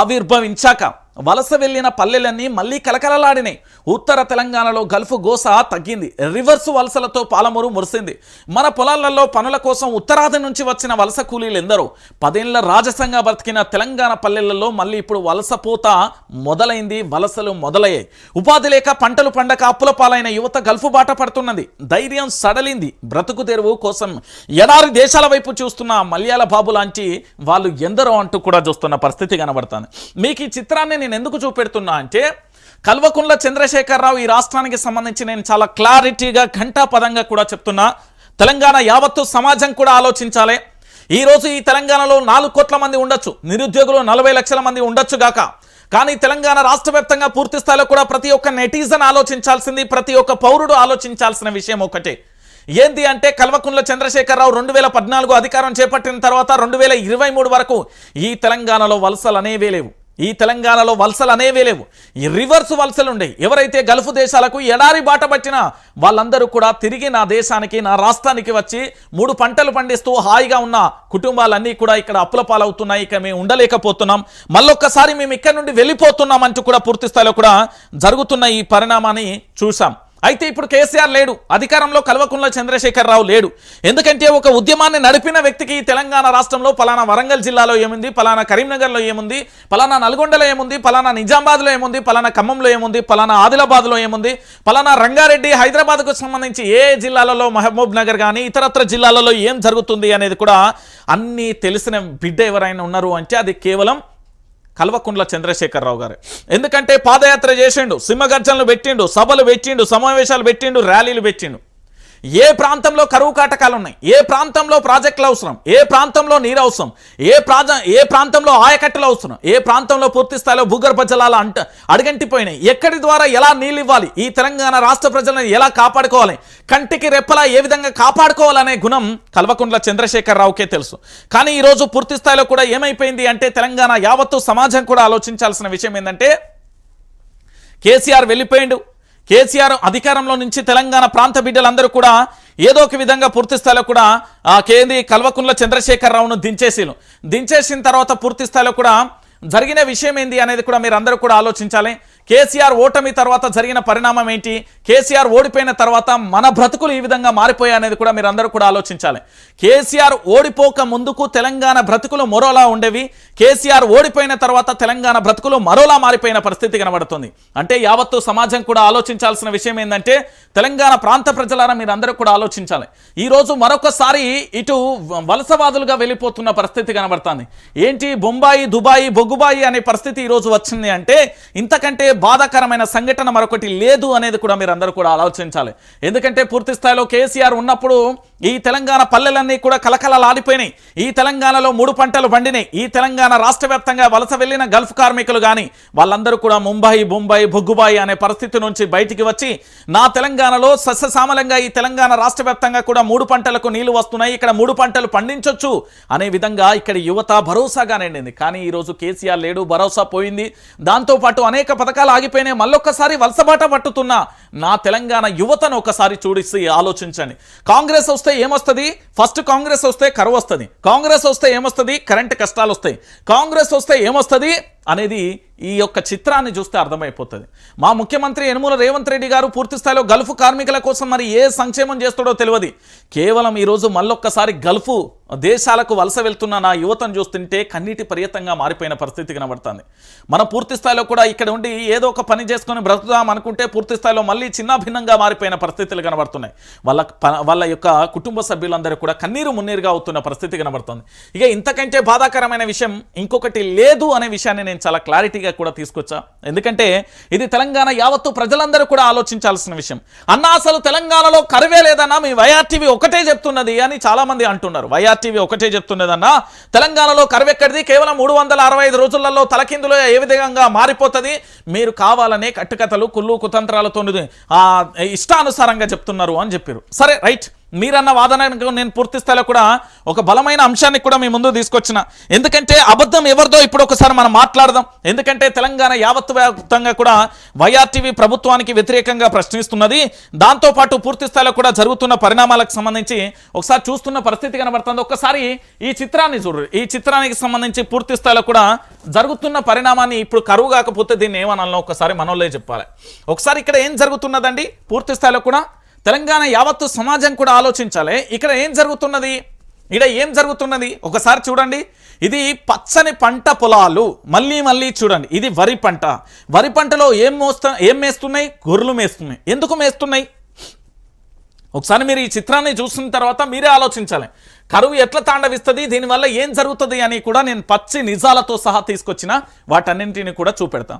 Speaker 1: ఆవిర్భావించాక వలస వెళ్లిన పల్లెలన్నీ మళ్ళీ కలకలలాడినాయి. ఉత్తర తెలంగాణలో గల్ఫ్ గోస తగ్గింది. రివర్స్ వలసలతో పాలమూరు మురిసింది. మన పొలాలలో పనుల కోసం ఉత్తరాది నుంచి వచ్చిన వలస కూలీలు ఎందరో 10 ఏళ్ల రాజసంగా బ్రతికిన తెలంగాణ పల్లెలలో మళ్ళీ ఇప్పుడు వలసపోత మొదలైంది. వలసలు మొదలయ్యాయి. ఉపాధి లేక పంటలు పండక అప్పుల పాలైన యువత గల్ఫ్ బాట పడుతున్నది. ధైర్యం సడలింది. బ్రతుకు తెరువు కోసం ఎడారి దేశాల వైపు చూస్తున్న మలయాళ బాబు లాంటి వాళ్ళు ఎందరో అంటూ కూడా చూస్తున్న పరిస్థితి కనబడుతుంది. మీకు ఈ చిత్రాన్ని నేను ఎందుకు చూపెడుతున్నా అంటే, కల్వకుంట్ల చంద్రశేఖరరావు ఈ రాష్ట్రానికి సంబంధించి నేను చాలా క్లారిటీగా ఘంటాపదంగా కూడా చెప్తున్నా. తెలంగాణ యావత్తు సమాజం కూడా ఆలోచించాలి. ఈరోజు ఈ తెలంగాణలో 4 కోట్ల మంది ఉండొచ్చు, నిరుద్యోగులు 40 లక్షల మంది ఉండొచ్చు గాక. కానీ తెలంగాణ రాష్ట్ర వ్యాప్తంగా పూర్తి స్థాయిలో కూడా ప్రతి ఒక్క నెటిజన్ ఆలోచించాల్సింది, ప్రతి ఒక్క పౌరుడు ఆలోచించాల్సిన విషయం ఒకటే. ఏంది అంటే, కల్వకుంట్ల చంద్రశేఖరరావు 2014 అధికారం చేపట్టిన తర్వాత 2023 వరకు ఈ తెలంగాణలో వలసలు అనేవే లేవు. ఈ తెలంగాణలో వలసలు అనేవే లేవు. ఈ రివర్స్ వలసలు ఉండే. ఎవరైతే గల్ఫ్ దేశాలకు ఎడారి బాట పట్టినా వాళ్ళందరూ కూడా తిరిగి నా దేశానికి, నా రాష్ట్రానికి వచ్చి 3 పంటలు పండిస్తూ హాయిగా ఉన్న కుటుంబాలన్నీ కూడా ఇక్కడ అప్పుల పాలవుతున్నాయి. ఇక మేము ఉండలేకపోతున్నాం, మళ్ళొక్కసారి మేము ఇక్కడ నుండి వెళ్ళిపోతున్నాం అంటూ కూడా పూర్తి స్థాయిలో కూడా జరుగుతున్న ఈ పరిణామాన్ని చూసాం. అయితే ఇప్పుడు కేసీఆర్ లేడు, అధికారంలో కల్వకుంట్ల చంద్రశేఖరరావు లేడు. ఎందుకంటే ఒక ఉద్యమాన్ని నడిపిన వ్యక్తికి తెలంగాణ రాష్ట్రంలో పలానా వరంగల్ జిల్లాలో ఏముంది, పలానా కరీంనగర్లో ఏముంది, పలానా నల్గొండలో ఏముంది, పలానా నిజామాబాద్లో ఏముంది, పలానా ఖమ్మంలో ఏముంది, పలానా ఆదిలాబాద్లో ఏముంది, పలానా రంగారెడ్డి హైదరాబాద్కు సంబంధించి ఏ జిల్లాలలో మహబూబ్ నగర్ కానీ ఇతరత్ర జిల్లాలలో ఏం జరుగుతుంది అనేది కూడా అన్నీ తెలిసిన బిడ్డ ఎవరైనా ఉన్నారు అంటే అది కేవలం కల్వకుంట్ల చంద్రశేఖరరావు గారు. ఎందుకంటే పాదయాత్ర చేసిండు, సింహగర్జనలు పెట్టిండు, సభలు పెట్టిండు, సమావేశాలు పెట్టిండు, ర్యాలీలు పెట్టిండు. ఏ ప్రాంతంలో కరువు కాటకాలు ఉన్నాయి, ఏ ప్రాంతంలో ప్రాజెక్టులు అవసరం, ఏ ప్రాంతంలో నీరు అవసరం, ఏ ప్రాంతంలో ఆయకట్టలు అవసరం, ఏ ప్రాంతంలో పూర్తి స్థాయిలో భూగర్భ జలాలు అడుగంటిపోయినాయి, ఎక్కడి ద్వారా ఎలా నీళ్ళు ఇవ్వాలి, ఈ తెలంగాణ రాష్ట్ర ప్రజలను ఎలా కాపాడుకోవాలి, కంటికి రెప్పలా ఏ విధంగా కాపాడుకోవాలనే గుణం కల్వకుంట్ల చంద్రశేఖరరావుకే తెలుసు. కానీ ఈరోజు పూర్తి స్థాయిలో కూడా ఏమైపోయింది అంటే, తెలంగాణ యావత్తు సమాజం కూడా ఆలోచించాల్సిన విషయం ఏంటంటే, కేసీఆర్ వెళ్ళిపోయిండు. కేసీఆర్ అధికారంలో నుంచి తెలంగాణ ప్రాంత బిడ్డలందరూ కూడా ఏదో ఒక విధంగా పూర్తి స్థాయిలో కూడా కల్వకుంట్ల చంద్రశేఖరరావును దించేసిన తర్వాత పూర్తి స్థాయిలో కూడా జరిగిన విషయం ఏంది అనేది కూడా మీరు అందరూ కూడా ఆలోచించాలి. కేసీఆర్ ఓటమి తర్వాత జరిగిన పరిణామం ఏంటి, కేసీఆర్ ఓడిపోయిన తర్వాత మన బ్రతుకులు ఈ విధంగా మారిపోయాయి అనేది కూడా మీరు అందరూ కూడా ఆలోచించాలి. కేసీఆర్ ఓడిపోక ముందుకు తెలంగాణ బ్రతుకులు మరోలా ఉండేవి. కేసీఆర్ ఓడిపోయిన తర్వాత తెలంగాణ బ్రతుకులు మరోలా మారిపోయిన పరిస్థితి కనబడుతుంది. అంటే యావత్తు సమాజం కూడా ఆలోచించాల్సిన విషయం ఏంటంటే, తెలంగాణ ప్రాంత ప్రజలారా మీరు అందరూ కూడా ఆలోచించాలి. ఈరోజు మరొకసారి ఇటు వలసవాదులుగా వెళ్ళిపోతున్న పరిస్థితి కనబడుతుంది. ఏంటి బొంబాయి, దుబాయి, బొగ్గుబాయి అనే పరిస్థితి ఈరోజు వచ్చింది అంటే, ఇంతకంటే బాధాకరమైన సంఘటన మరొకటి లేదు అనేది కూడా మీరు అందరూ కూడా ఆలోచించాలి. ఎందుకంటే పూర్తి స్థాయిలో కేసీఆర్ ఉన్నప్పుడు ఈ తెలంగాణ పల్లెలన్నీ కూడా కలకలలాడిపోయినాయి. ఈ తెలంగాణలో 3 పంటలు పండినాయి. ఈ తెలంగాణ రాష్ట్ర వ్యాప్తంగా వలస వెళ్లిన గల్ఫ్ కార్మికులు కానీ వాళ్ళందరూ కూడా ముంబై, బొంబాయి, బొగ్గుబాయి అనే పరిస్థితి నుంచి బయటికి వచ్చి, నా తెలంగాణలో సస్యశ్యామలంగా ఈ తెలంగాణ రాష్ట్ర వ్యాప్తంగా కూడా 3 పంటలకు నీళ్లు వస్తున్నాయి, ఇక్కడ 3 పంటలు పండించొచ్చు అనే విధంగా ఇక్కడ యువత భరోసాగా నిండింది. కానీ ఈరోజు కేసీఆర్ లేడు, భరోసా పోయింది. దాంతోపాటు అనేక పథకాలు ఆగిపోయినాయి. మళ్ళొక్కసారి వలసబాట పట్టుతున్న నా తెలంగాణ యువతను ఒకసారి చూడిసి ఆలోచించండి. కాంగ్రెస్ వస్తే ఏమొస్తుంది? ఫస్ట్ కాంగ్రెస్ వస్తే కరువు వస్తుంది, కాంగ్రెస్ వస్తే ఏమొస్తుంది? కరెంటు కష్టాలు వస్తాయి, కాంగ్రెస్ వస్తే ఏమొస్తుంది అనేది ఈ యొక్క చిత్రాన్ని చూస్తే అర్థమైపోతుంది. మా ముఖ్యమంత్రి యనుమల రేవంత్ రెడ్డి గారు పూర్తి స్థాయిలో గల్ఫ్ కార్మికుల కోసం మరి ఏ సంక్షేమం చేస్తాడో తెలియదు. కేవలం ఈరోజు మళ్ళొక్కసారి గల్ఫ్ దేశాలకు వలస వెళ్తున్న నా యువతను చూస్తుంటే కన్నీటి పర్యతంగా మారిపోయిన పరిస్థితి కనబడుతుంది. మనం పూర్తి స్థాయిలో కూడా ఇక్కడ ఉండి ఏదో ఒక పని చేసుకొని బ్రతుకుదాం అనుకుంటే పూర్తి స్థాయిలో మళ్ళీ చిన్న భిన్నంగా మారిపోయిన పరిస్థితులు కనబడుతున్నాయి. వాళ్ళ యొక్క కుటుంబ సభ్యులందరూ కూడా కన్నీరు మున్నీరుగా అవుతున్న పరిస్థితి కనబడుతుంది. ఇక ఇంతకంటే బాధాకరమైన విషయం ఇంకొకటి లేదు అనే విషయాన్ని నేను చాలా క్లారిటీగా కూడా తీసుకొచ్చా. ఎందుకంటే ఇది తెలంగాణ యావత్తు ప్రజలందరూ కూడా ఆలోచించాల్సిన విషయం. అన్న అసలు తెలంగాణలో కరువే లేదన్నా, మీ వైఆర్టీవీ ఒకటే చెప్తున్నది అని చాలా మంది అంటున్నారు. వైఆర్టీవీ ఒకటే చెప్తున్నదన్నా, తెలంగాణలో కరువెక్కడిది, కేవలం 365 రోజులలో తలకిందులో ఏ విధంగా మారిపోతుంది, మీరు కావాలనే కట్టుకథలు కుళ్ళు కుతంత్రాలతో ఇష్టానుసారంగా చెప్తున్నారు అని చెప్పారు. సరే రైట్, మీరన్న వాదనకు నేను పూర్తి స్థాయిలో కూడా ఒక బలమైన అంశాన్ని కూడా మీ ముందు తీసుకొచ్చిన. ఎందుకంటే అబద్ధం ఎవరిదో ఇప్పుడు ఒకసారి మనం మాట్లాడదాం. ఎందుకంటే తెలంగాణ యావత్ వ్యాప్తంగా కూడా వైఆర్టీవీ ప్రభుత్వానికి వ్యతిరేకంగా ప్రశ్నిస్తున్నది. దాంతోపాటు పూర్తి స్థాయిలో కూడా జరుగుతున్న పరిణామాలకు సంబంధించి ఒకసారి చూస్తున్న పరిస్థితి కనబడుతుంది. ఒక్కసారి ఈ చిత్రాన్ని చూడరు. ఈ చిత్రానికి సంబంధించి పూర్తి స్థాయిలో కూడా జరుగుతున్న పరిణామాన్ని ఇప్పుడు కరువు కాకపోతే దీన్ని ఏమనాలో ఒకసారి మనోళ్ళే చెప్పాలి. ఒకసారి ఇక్కడ ఏం జరుగుతున్నదండి, పూర్తి స్థాయిలో కూడా తెలంగాణ యావత్తు సమాజం కూడా ఆలోచించాలి. ఇక్కడ ఏం జరుగుతున్నది ఒకసారి చూడండి. ఇది పచ్చని పంట పొలాలు, మళ్ళీ చూడండి. ఇది వరి పంట. వరి పంటలో ఏం మేస్తున్నాయి? గొర్రెలు మేస్తున్నాయి. ఎందుకు మేస్తున్నాయి? ఒకసారి మీరు ఈ చిత్రాన్ని చూసిన తర్వాత మీరే ఆలోచించాలి. కరువు ఎట్లా తాండవిస్తుంది, దీనివల్ల ఏం జరుగుతుంది అని కూడా నేను పచ్చి నిజాలతో సహా తీసుకొచ్చిన వాటన్నింటిని కూడా చూపెడతాం.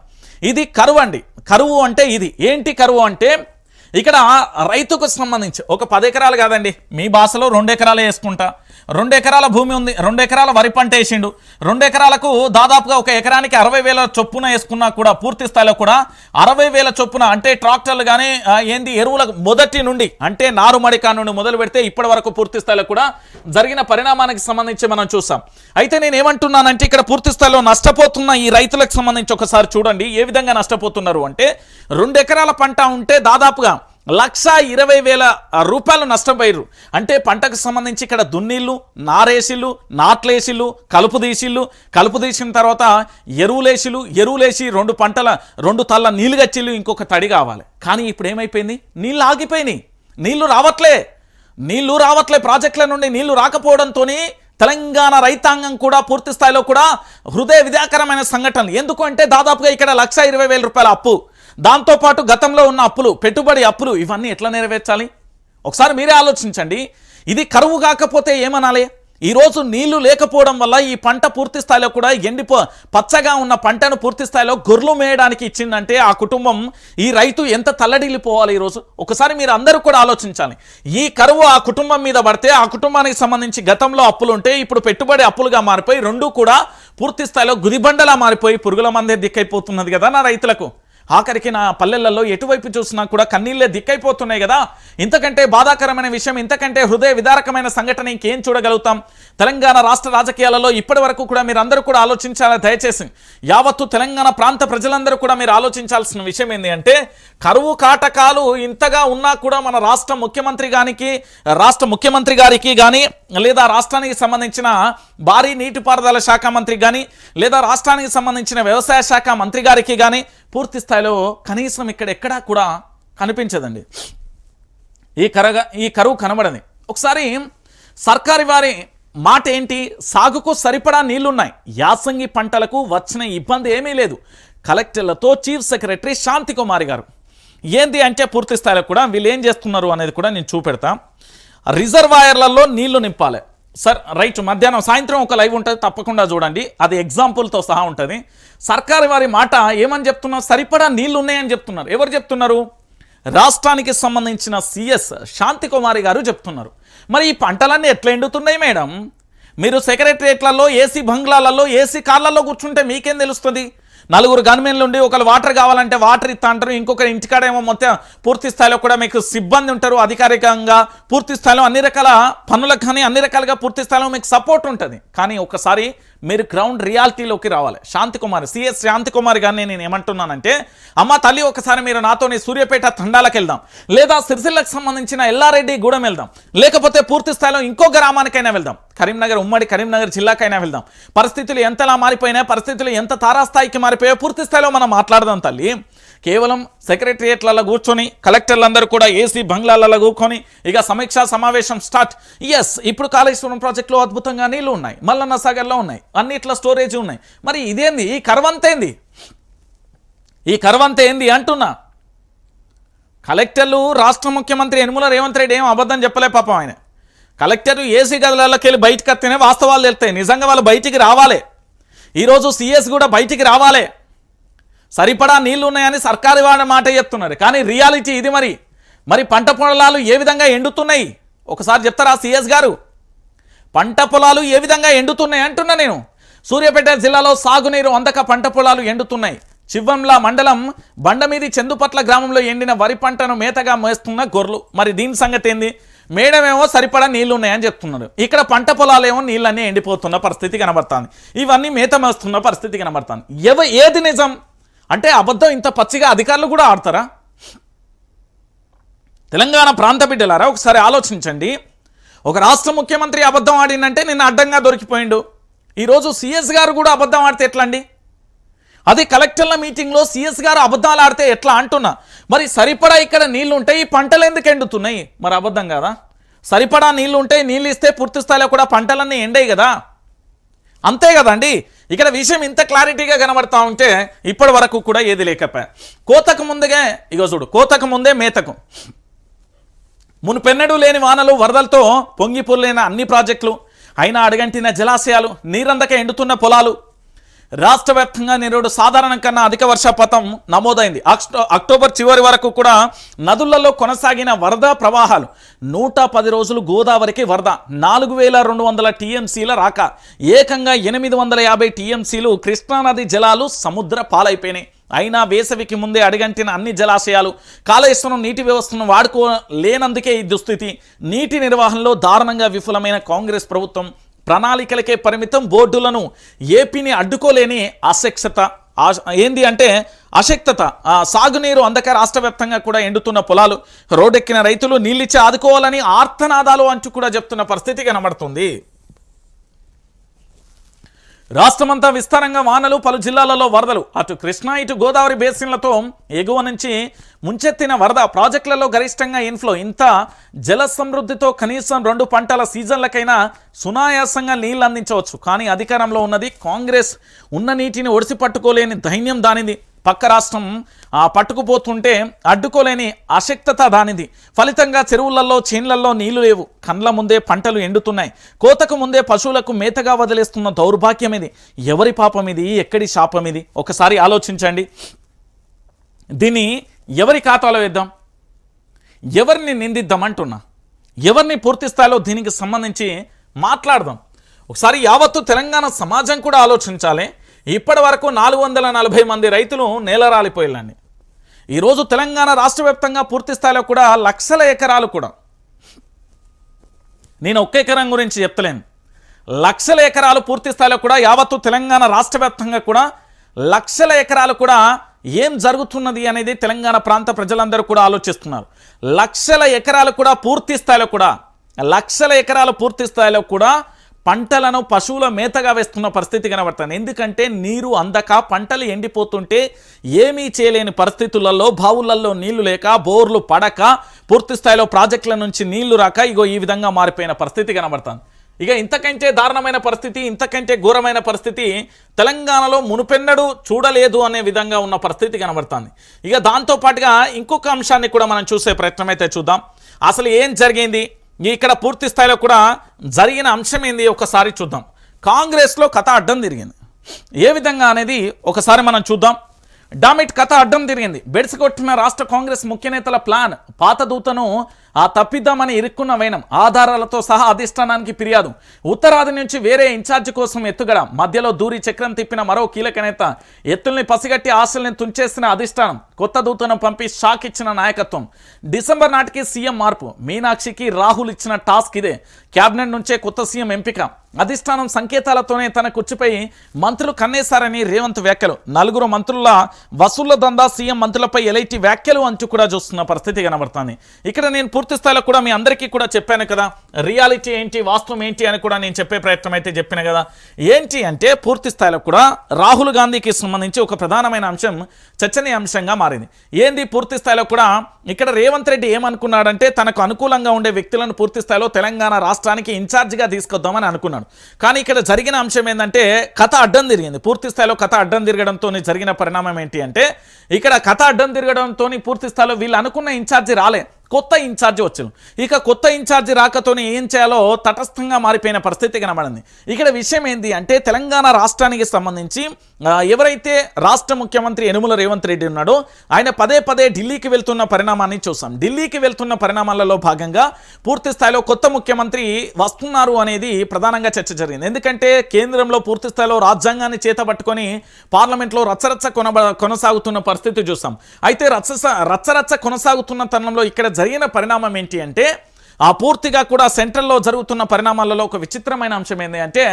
Speaker 1: ఇది కరువు అండి. కరువు అంటే ఇది ఏంటి? కరువు అంటే ఇక్కడ రైతుకు సంబంధించి ఒక 10 ఎకరాలు కాదండి, మీ భాషలో 2 ఎకరాలు వేసుకుంటా. 2 ఎకరాల భూమి ఉంది, 2 ఎకరాల వరి పంట వేసిండు. 2 ఎకరాలకు దాదాపుగా ఒక ఎకరానికి 60,000 చొప్పున వేసుకున్నా కూడా పూర్తి స్థాయిలో కూడా 60,000 చొప్పున అంటే ట్రాక్టర్లు కానీ ఎరువులకు మొదటి నుండి అంటే నారుమడికా నుండి మొదలు పెడితే ఇప్పటి వరకు పూర్తి స్థాయిలో కూడా జరిగిన పరిణామానికి సంబంధించి మనం చూసాం. అయితే నేను ఏమంటున్నానంటే ఇక్కడ పూర్తి స్థాయిలో నష్టపోతున్న ఈ రైతులకు సంబంధించి ఒకసారి చూడండి ఏ విధంగా నష్టపోతున్నారు అంటే 2 ఎకరాల పంట ఉంటే దాదాపుగా 1,20,000 రూపాయలు నష్టపోయారు. అంటే పంటకు సంబంధించి ఇక్కడ దున్నీళ్ళు, నారేసిళ్ళు, నాట్లేసిళ్ళు, కలుపు తీసిన తర్వాత ఎరువులేసి 2 తల్ల నీళ్ళు గచ్చిళ్ళు, ఇంకొక తడి కావాలి. కానీ ఇప్పుడు ఏమైపోయింది? నీళ్ళు ఆగిపోయినాయి. నీళ్లు రావట్లే ప్రాజెక్టుల నుండి నీళ్లు రాకపోవడంతో తెలంగాణ రైతాంగం కూడా పూర్తి స్థాయిలో కూడా హృదయ విదాకరమైన సంఘటనలు. ఎందుకు అంటే దాదాపుగా ఇక్కడ 1,20,000 రూపాయల అప్పు, దాంతోపాటు గతంలో ఉన్న అప్పులు, పెట్టుబడి అప్పులు, ఇవన్నీ ఎట్లా నెరవేర్చాలి? ఒకసారి మీరే ఆలోచించండి. ఇది కరువు కాకపోతే ఏమనాలి? ఈరోజు నీళ్లు లేకపోవడం వల్ల ఈ పంట పూర్తి స్థాయిలో కూడా పచ్చగా ఉన్న పంటను పూర్తి స్థాయిలో గొర్రెలు మేయడానికి ఇచ్చిందంటే ఆ కుటుంబం, ఈ రైతు ఎంత తల్లడిల్లిపోవాలి ఈరోజు? ఒకసారి మీరు అందరూ కూడా ఆలోచించాలి. ఈ కరువు ఆ కుటుంబం మీద పడితే ఆ కుటుంబానికి సంబంధించి గతంలో అప్పులు ఉంటే ఇప్పుడు పెట్టుబడి అప్పులుగా మారిపోయి 2 కూడా పూర్తి స్థాయిలో గుదిబండలా మారిపోయి పురుగుల మందే దిక్కైపోతున్నది కదా నా రైతులకు. ఆఖరికి నా పల్లెలలో ఎటువైపు చూసినా కూడా కన్నీళ్ళే దిక్కైపోతున్నాయి కదా. ఇంతకంటే బాధాకరమైన విషయం, ఇంతకంటే హృదయ విదారకమైన సంఘటన ఇంకేం చూడగలుగుతాం? తెలంగాణ రాష్ట్ర రాజకీయాలలో ఇప్పటి వరకు కూడా మీరు అందరూ కూడా ఆలోచించాలి. దయచేసి యావత్తు తెలంగాణ ప్రాంత ప్రజలందరూ కూడా మీరు ఆలోచించాల్సిన విషయం ఏంటి అంటే కరువు కాటకాలు ఇంతగా ఉన్నా కూడా మన రాష్ట్ర ముఖ్యమంత్రి గారికి కానీ లేదా రాష్ట్రానికి సంబంధించిన భారీ నీటిపారుదల శాఖ మంత్రికి కానీ లేదా రాష్ట్రానికి సంబంధించిన వ్యవసాయ శాఖ మంత్రి గారికి కానీ పూర్తి స్థాయిలో కనీసం ఎక్కడా కూడా కనిపించదండి. ఈ కరువు కనబడని. ఒకసారి సర్కారు వారి మాట ఏంటి? సాగుకు సరిపడా నీళ్లున్నాయి, యాసంగి పంటలకు వచ్చిన ఇబ్బంది ఏమీ లేదు. కలెక్టర్లతో చీఫ్ సెక్రటరీ శాంతికుమారి గారు ఏంది అంటే పూర్తి స్థాయిలో కూడా వీళ్ళు ఏం చేస్తున్నారు అనేది కూడా నేను చూపెడతా. రిజర్వాయర్లలో నీళ్లు నింపాలి సార్. రైట్, మధ్యాహ్నం సాయంత్రం ఒక లైవ్ ఉంటుంది, తప్పకుండా చూడండి. అది ఎగ్జాంపుల్తో సహా ఉంటుంది. సర్కారు వారి మాట ఏమని చెప్తున్నారు? సరిపడా నీళ్లు ఉన్నాయని చెప్తున్నారు. ఎవరు చెప్తున్నారు? రాష్ట్రానికి సంబంధించిన సిఎస్ శాంతికుమారి గారు చెప్తున్నారు. మరి ఈ పంటలన్నీ ఎట్లా ఎండుతున్నాయి మేడం? మీరు సెక్రటరియట్లలో ఏసీ బంగ్లాలలో ఏసీ కార్లలో కూర్చుంటే మీకేం తెలుస్తుంది? 4 గన్మెన్లు ఉండి ఒకరు వాటర్ కావాలంటే వాటర్ ఇస్తా అంటారు, ఇంకొకరు ఇంటికాడేమో మొత్తం పూర్తి స్థాయిలో కూడా మీకు సిబ్బంది ఉంటారు. అధికారికంగా పూర్తి స్థాయిలో అన్ని రకాల పనులకు కానీ అన్ని రకాలుగా పూర్తి స్థాయిలో మీకు సపోర్ట్ ఉంటుంది. కానీ ఒకసారి మీరు గ్రౌండ్ రియాలిటీలోకి రావాలి. సిఎస్ శాంతికుమారి గారిని నేను ఏమంటున్నానంటే, అమ్మ తల్లి ఒకసారి మీరు నాతోని సూర్యాపేట తండాలకు వెళ్దాం, లేదా సిరిసిల్లకు సంబంధించిన ఎల్లారెడ్డి గూడెం వెళ్దాం, లేకపోతే పూర్తి స్థాయిలో ఇంకో గ్రామానికైనా వెళ్దాం, ఉమ్మడి కరీంనగర్ జిల్లాకైనా వెళ్దాం. పరిస్థితులు ఎంతలా మారిపోయినాయి, పరిస్థితులు ఎంత తారాస్థాయికి మారిపోయాయో పూర్తి స్థాయిలో మనం మాట్లాడదాం తల్లి. కేవలం సెక్రటరియట్లలో కూర్చొని కలెక్టర్లందరూ కూడా ఏసీ బంగ్లాలలో కూర్చొని ఇక సమీక్షా సమావేశం స్టార్ట్. ఇప్పుడు కాళేశ్వరం ప్రాజెక్టులో అద్భుతంగా నీళ్లు ఉన్నాయి, మల్లన్న సాగర్లో ఉన్నాయి, అన్నిట్ల స్టోరేజ్ ఉన్నాయి. మరి ఇదేంది? ఈ కరవంత ఏంది అంటున్నా. కలెక్టర్లు రాష్ట్ర ముఖ్యమంత్రి యనమల రేవంత్ రెడ్డి ఏం అబద్ధం చెప్పలే పాపం. ఆయన కలెక్టర్ ఏసీ గదులలోకి వెళ్ళి బయటకు వస్తేనే వాస్తవాలు తెలుస్తాయి. నిజంగా వాళ్ళు బయటికి రావాలి. ఈరోజు సిఎస్ కూడా బయటికి రావాలి. సరిపడా నీళ్లు ఉన్నాయని సర్కారు వాడి మాట చెప్తున్నారు, కానీ రియాలిటీ ఇది. మరి పంట పొలాలు ఏ విధంగా ఎండుతున్నాయి ఒకసారి చెప్తారా సిఎస్ గారు? పంట పొలాలు ఏ విధంగా ఎండుతున్నాయి అంటున్నా నేను. సూర్యాపేట జిల్లాలో సాగునీరు అందక పంట పొలాలు ఎండుతున్నాయి. చివ్వంల మండలం బండమీది చందుపట్ల గ్రామంలో ఎండిన వరి పంటను మేతగా మోస్తున్న గొర్రెలు. మరి దీని సంగతి ఏంది? మేడమేమో సరిపడా నీళ్లు ఉన్నాయని చెప్తున్నారు. ఇక్కడ పంట పొలాలేమో నీళ్ళన్నీ ఎండిపోతున్న పరిస్థితి కనబడుతుంది. ఇవన్నీ మేతమేస్తున్న పరిస్థితి కనబడుతుంది. ఏది నిజం అంటే అబద్ధం ఇంత పచ్చిగా అధికారులు కూడా ఆడతారా? తెలంగాణ ప్రాంత బిడ్డలారా ఒకసారి ఆలోచించండి. ఒక రాష్ట్ర ముఖ్యమంత్రి అబద్ధం ఆడిందంటే నిన్న అడ్డంగా దొరికిపోయిండు. ఈరోజు సిఎస్ గారు కూడా అబద్ధం ఆడితే ఎట్లా అండి? అది కలెక్టర్ల మీటింగ్లో సిఎస్ గారు అబద్ధాలు ఆడితే ఎట్లా అంటున్నా. మరి సరిపడా ఇక్కడ నీళ్లు ఉంటాయి, ఈ పంటలు ఎందుకు ఎండుతున్నాయి? మరి అబద్ధం కదా. సరిపడా నీళ్లు ఉంటాయి, నీళ్ళు ఇస్తే పూర్తి స్థాయిలో కూడా పంటలన్నీ ఎండాయి కదా, అంతే కదండి. ఇక్కడ విషయం ఇంత క్లారిటీగా కనబడతా ఉంటే ఇప్పటి వరకు కూడా ఏది లేకపోయా. కోతకు ముందుగా ఇగో చూడు, కోతకు ముందే మేతకు మునుపెన్నడూ లేని వానలు వరదలతో పొంగిపొర్లైన అన్ని ప్రాజెక్టులు, అయినా అడుగంటిన జలాశయాలు, నీరందక ఎండుతున్న పొలాలు. రాష్ట్ర వ్యాప్తంగా నేడు సాధారణం కన్నా అధిక వర్షపాతం నమోదైంది. అక్టోబర్ చివరి వరకు కూడా నదులలో కొనసాగిన వరద ప్రవాహాలు. 110 రోజులు గోదావరికి వరద, 4200 టీఎంసీల రాక, ఏకంగా 850 టీఎంసీలు కృష్ణానది జలాలు సముద్ర పాలైపోయినాయి. అయినా వేసవికి ముందే అడుగంటిన అన్ని జలాశయాలు, కాళేశ్వరం నీటి వ్యవస్థను వాడుకోలేనందుకే ఈ దుస్థితి. నీటి నిర్వహణలో దారుణంగా విఫలమైన కాంగ్రెస్ ప్రభుత్వం ప్రణాళికలకే పరిమితం, బోర్డులను ఏపీని అడ్డుకోలేని అశక్తత. సాగునీరు అందక రాష్ట్ర వ్యాప్తంగా కూడా ఎండుతున్న పొలాలు, రోడ్డెక్కిన రైతులు నీళ్ళిచ్చి ఆదుకోవాలని ఆర్తనాదాలు అంటూ కూడా చెప్తున్న పరిస్థితి కనబడుతుంది. రాష్ట్రమంతా విస్తారంగా వానలు, పలు జిల్లాలలో వరదలు. అటు కృష్ణా ఇటు గోదావరి బేసిన్లతో ఎగువ నుంచి ముంచెత్తిన వరద, ప్రాజెక్టులలో గరిష్టంగా ఇన్ఫ్లో. ఇంత జల సమృద్ధితో కనీసం 2 పంటల సీజన్లకైనా సునాయాసంగా నీళ్లు అందించవచ్చు. కానీ అధికారంలో ఉన్నది కాంగ్రెస్. ఉన్న నీటిని ఒడిసి పట్టుకోలేని దైన్యం దానిది. పక్క రాష్ట్రం పట్టుకుపోతుంటే అడ్డుకోలేని అశక్తత దానిది. ఫలితంగా చెరువులలో, చేన్లలో నీళ్లు లేవు. కండ్ల ముందే పంటలు ఎండుతున్నాయి. కోతకు ముందే పశువులకు మేతగా వదిలేస్తున్న దౌర్భాగ్యం ఇది. ఎవరి పాపం ఇది? ఎక్కడి శాపం ఇది? ఒకసారి ఆలోచించండి. దీన్ని ఎవరి ఖాతాలో వేద్దాం? ఎవరిని నిందిద్దామంటున్నా? ఎవరిని పూర్తి స్థాయిలో దీనికి సంబంధించి మాట్లాడదాం? ఒకసారి యావత్తు తెలంగాణ సమాజం కూడా ఆలోచించాలి. ఇప్పటి వరకు 440 మంది రైతులు నేలరాలిపోయాలండి. ఈరోజు తెలంగాణ రాష్ట్ర వ్యాప్తంగా పూర్తి స్థాయిలో కూడా లక్షల ఎకరాలు కూడా, నేను ఒక్క ఎకరం గురించి చెప్తలేను, లక్షల ఎకరాలు పూర్తి స్థాయిలో కూడా యావత్తు తెలంగాణ రాష్ట్ర వ్యాప్తంగా కూడా లక్షల ఎకరాలు కూడా ఏం జరుగుతున్నది అనేది తెలంగాణ ప్రాంత ప్రజలందరూ కూడా ఆలోచిస్తున్నారు. లక్షల ఎకరాలు కూడా పూర్తి స్థాయిలో కూడా పంటలను పశువుల మేతగా వేస్తున్న పరిస్థితి కనబడుతుంది. ఎందుకంటే నీరు అందక పంటలు ఎండిపోతుంటే ఏమీ చేయలేని పరిస్థితులలో, బావులలో నీళ్లు లేక, బోర్లు పడక, పూర్తి స్థాయిలో ప్రాజెక్టుల నుంచి నీళ్లు రాక ఇగో ఈ విధంగా మారిపోయిన పరిస్థితి కనబడుతుంది. ఇక ఇంతకంటే దారుణమైన పరిస్థితి, ఇంతకంటే ఘోరమైన పరిస్థితి తెలంగాణలో మునుపెన్నడూ చూడలేదు అనే విధంగా ఉన్న పరిస్థితి కనబడుతుంది. ఇక దాంతోపాటుగా ఇంకొక అంశాన్ని కూడా మనం చూసే ప్రయత్నం అయితే చూద్దాం. అసలు ఏం జరిగింది ఇక్కడ పూర్తి స్థాయిలో కూడా జరిగిన అంశం ఏంది ఒకసారి చూద్దాం. కాంగ్రెస్లో కథ అడ్డం తిరిగింది ఏ విధంగా అనేది ఒకసారి మనం చూద్దాం. డామిట్ కథ అడ్డం తిరిగింది. బెడిసి కొట్టిన రాష్ట్ర కాంగ్రెస్ ముఖ్య నేతల ప్లాన్. పాత దూతను తప్పిద్దామని ఇరుక్కున్న వైనం. ఆధారాలతో సహా అధిష్టానానికి ఫిర్యాదు. ఉత్తరాది నుంచి వేరే ఇన్ఛార్జి కోసం ఎత్తుగడ. మధ్యలో దూరి చక్రం తిప్పిన మరో కీలక నేత. ఎత్తుల్ని పసిగట్టి ఆశల్ని తుంచేసిన అధిష్టానం. కొత్త దూతను పంపి షాక్ ఇచ్చిన నాయకత్వం. డిసెంబర్ నాటికి సీఎం మార్పు. మీనాక్షికి రాహుల్ ఇచ్చిన టాస్క్ ఇదే. క్యాబినెట్ నుంచే కొత్త సీఎం ఎంపిక. అధిష్టానం సంకేతాలతోనే తన కుర్చీపై మంత్రులు కన్నేశారని రేవంత్ వ్యాఖ్యలు. 4 మంత్రుల వసూళ్ల దందా, సీఎం మంత్రులపై ఎలైటి వ్యాఖ్యలు అంటూ కూడా చూస్తున్న పరిస్థితి కనబడుతుంది. ఇక్కడ నేను పూర్తి స్థాయిలో కూడా మీ అందరికీ కూడా చెప్పాను కదా, రియాలిటీ ఏంటి, వాస్తవం ఏంటి అని కూడా నేను చెప్పే ప్రయత్నం అయితే చెప్పిన కదా. ఏంటి అంటే పూర్తి స్థాయిలో కూడా రాహుల్ గాంధీకి సంబంధించి ఒక ప్రధానమైన అంశం చర్చనీయాంశంగా మారింది. ఏంది పూర్తి స్థాయిలో కూడా ఇక్కడ రేవంత్ రెడ్డి ఏమనుకున్నాడంటే తనకు అనుకూలంగా ఉండే వ్యక్తులను పూర్తి స్థాయిలో తెలంగాణ రాష్ట్రానికి ఇన్ఛార్జిగా తీసుకొద్దామని అనుకున్నాడు. కానీ ఇక్కడ జరిగిన అంశం ఏంటంటే కథ అడ్డం తిరిగింది. పూర్తి స్థాయిలో కథ అడ్డం తిరగడంతో జరిగిన పరిణామం ఏంటి అంటే ఇక్కడ కథ అడ్డం తిరగడంతో పూర్తి స్థాయిలో వీళ్ళు అనుకున్న ఇన్ఛార్జి రాలే, కొత్త ఇన్ఛార్జి వచ్చారు. ఇక కొత్త ఇన్ఛార్జి రాకతోనే ఏం చేయాలో తటస్థంగా మారిపోయిన పరిస్థితి కనబడింది. ఇక్కడ విషయం ఏంటి అంటే తెలంగాణ రాష్ట్రానికి సంబంధించి ఎవరైతే రాష్ట్ర ముఖ్యమంత్రి యనుమల రేవంత్ రెడ్డి ఉన్నాడో ఆయన పదే ఢిల్లీకి వెళ్తున్న పరిణామాన్ని చూసాం. ఢిల్లీకి వెళ్తున్న పరిణామాలలో భాగంగా పూర్తి స్థాయిలో కొత్త ముఖ్యమంత్రి వస్తున్నారు అనేది ప్రధానంగా చర్చ జరిగింది. ఎందుకంటే కేంద్రంలో పూర్తి స్థాయిలో రాజ్యాంగాన్ని చేతబట్టుకొని పార్లమెంట్లో రచ్చరచ్చ కొనసాగుతున్న పరిస్థితి చూసాం. అయితే రచ్చరచ్చ కొనసాగుతున్న తరుణంలో ఇక్కడ జరిగిన పరిణామం ఏంటి అంటే పూర్తిగా కూడా సెంట్రల్లో జరుగుతున్న పరిణామాలలో ఒక విచిత్రమైన అంశం ఏంటి అంటే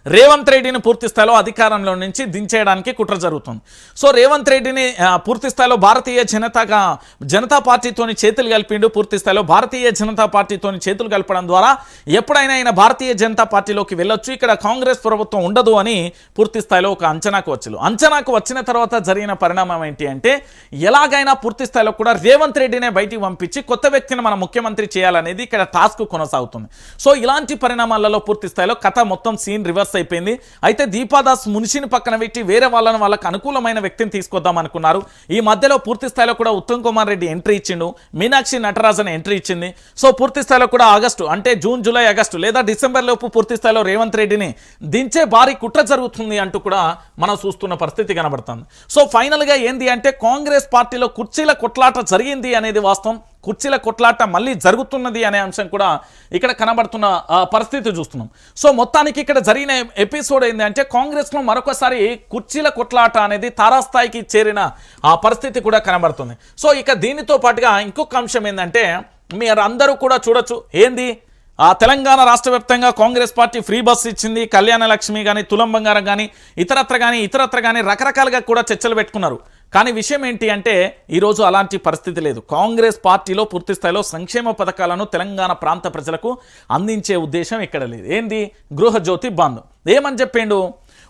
Speaker 1: రేవంత్ రెడ్డిని పూర్తి స్థాయిలో అధికారంలో నుంచి దించేయడానికి కుట్ర జరుగుతుంది. సో రేవంత్ రెడ్డిని పూర్తి స్థాయిలో జనతా పార్టీతోని చేతులు కలిపిండు. పూర్తి స్థాయిలో భారతీయ జనతా పార్టీతోని చేతులు కలపడం ద్వారా ఎప్పుడైనా ఆయన భారతీయ జనతా పార్టీలోకి వెళ్ళొచ్చు, ఇక్కడ కాంగ్రెస్ ప్రభుత్వం ఉండదు అని పూర్తి స్థాయిలో ఒక అంచనాకు వచ్చిన తర్వాత జరిగిన పరిణామం ఏంటి అంటే ఎలాగైనా పూర్తి స్థాయిలో కూడా రేవంత్ రెడ్డినే బయటికి పంపించి కొత్త వ్యక్తిని మన ముఖ్యమంత్రి చేయాలనేది ఇక్కడ టాస్క్ కొనసాగుతుంది. సో ఇలాంటి పరిణామాలలో పూర్తి స్థాయిలో కథ మొత్తం సీన్ రివర్స్ అయిపోయింది. అయితే దీపాదాస్ మున్షిని పక్కన పెట్టి వేరే వాళ్ళకి అనుకూలమైన వ్యక్తిని తీసుకొద్దాం అనుకున్నారు. ఈ మధ్యలో పూర్తి స్థాయిలో కూడా ఉత్తమ్ కుమార్ రెడ్డి ఎంట్రీ ఇచ్చిండు, మీనాక్షి నటరాజన్ ఎంట్రీ ఇచ్చింది. సో పూర్తి స్థాయిలో కూడా ఆగస్టు అంటే జూన్ జూలై ఆగస్టు లేదా డిసెంబర్ లోపు పూర్తి స్థాయిలో రేవంత్ రెడ్డిని దించే భారీ కుట్ర జరుగుతుంది అంటూ కూడా మనం చూస్తున్న పరిస్థితి కనబడుతుంది. సో ఫైనల్ గా ఏంది అంటే కాంగ్రెస్ పార్టీలో కుర్చీల కొట్లాట జరిగింది అనేది వాస్తవం. కుర్చీల కొట్లాట మళ్ళీ జరుగుతున్నది అనే అంశం కూడా ఇక్కడ కనబడుతున్న పరిస్థితి చూస్తున్నాం. సో మొత్తానికి ఇక్కడ జరిగిన ఎపిసోడ్ ఏంటి అంటే కాంగ్రెస్లో మరొకసారి కుర్చీల కొట్లాట అనేది తారాస్థాయికి చేరిన పరిస్థితి కూడా కనబడుతుంది. సో ఇక దీనితో పాటుగా ఇంకొక అంశం ఏంటంటే మీరు అందరూ కూడా చూడొచ్చు, ఏంది తెలంగాణ రాష్ట్ర వ్యాప్తంగా కాంగ్రెస్ పార్టీ ఫ్రీ బస్ ఇచ్చింది, కళ్యాణ లక్ష్మి కానీ తులం బంగారం కానీ ఇతరత్ర కానీ రకరకాలుగా కూడా చర్చలు పెట్టుకున్నారు. కానీ విషయం ఏంటి అంటే ఈరోజు అలాంటి పరిస్థితి లేదు. కాంగ్రెస్ పార్టీలో పూర్తి స్థాయిలో సంక్షేమ పథకాలను తెలంగాణ ప్రాంత ప్రజలకు అందించే ఉద్దేశం ఇక్కడ లేదు. ఏంది గృహజ్యోతి బంద్ ఏమని చెప్పిండు,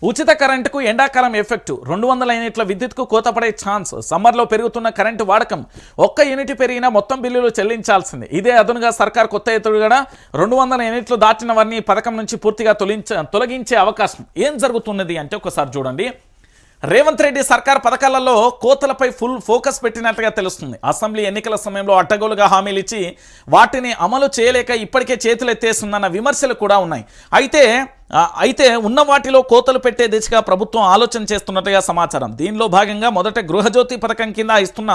Speaker 1: ఉచిత కరెంటుకు ఎండాకాలం ఎఫెక్టు, 200 యూనిట్ల విద్యుత్కు కోతపడే ఛాన్స్, సమ్మర్లో పెరుగుతున్న కరెంటు వాడకం, 1 యూనిట్ పెరిగినా మొత్తం బిల్లులు చెల్లించాల్సిందే. ఇదే అదునుగా సర్కార్ కొత్త ఎత్తుగడ 200 యూనిట్లు దాటిన వారిని పథకం నుంచి పూర్తిగా తొలగించే అవకాశం. ఏం జరుగుతున్నది అంటే ఒకసారి చూడండి, రేవంత్ రెడ్డి సర్కార్ పథకాలలో కోతలపై ఫుల్ ఫోకస్ పెట్టినట్లుగా తెలుస్తుంది. అసెంబ్లీ ఎన్నికల సమయంలో అడ్డగోలుగా హామీలు ఇచ్చి వాటిని అమలు చేయలేక ఇప్పటికే చేతులు ఎత్తేస్తుందన్న విమర్శలు కూడా ఉన్నాయి. అయితే ఉన్న వాటిలో కోతలు పెట్టే దిశగా ప్రభుత్వం ఆలోచన చేస్తున్నట్టుగా సమాచారం. దీనిలో భాగంగా మొదట గృహజ్యోతి పథకం కింద ఇస్తున్న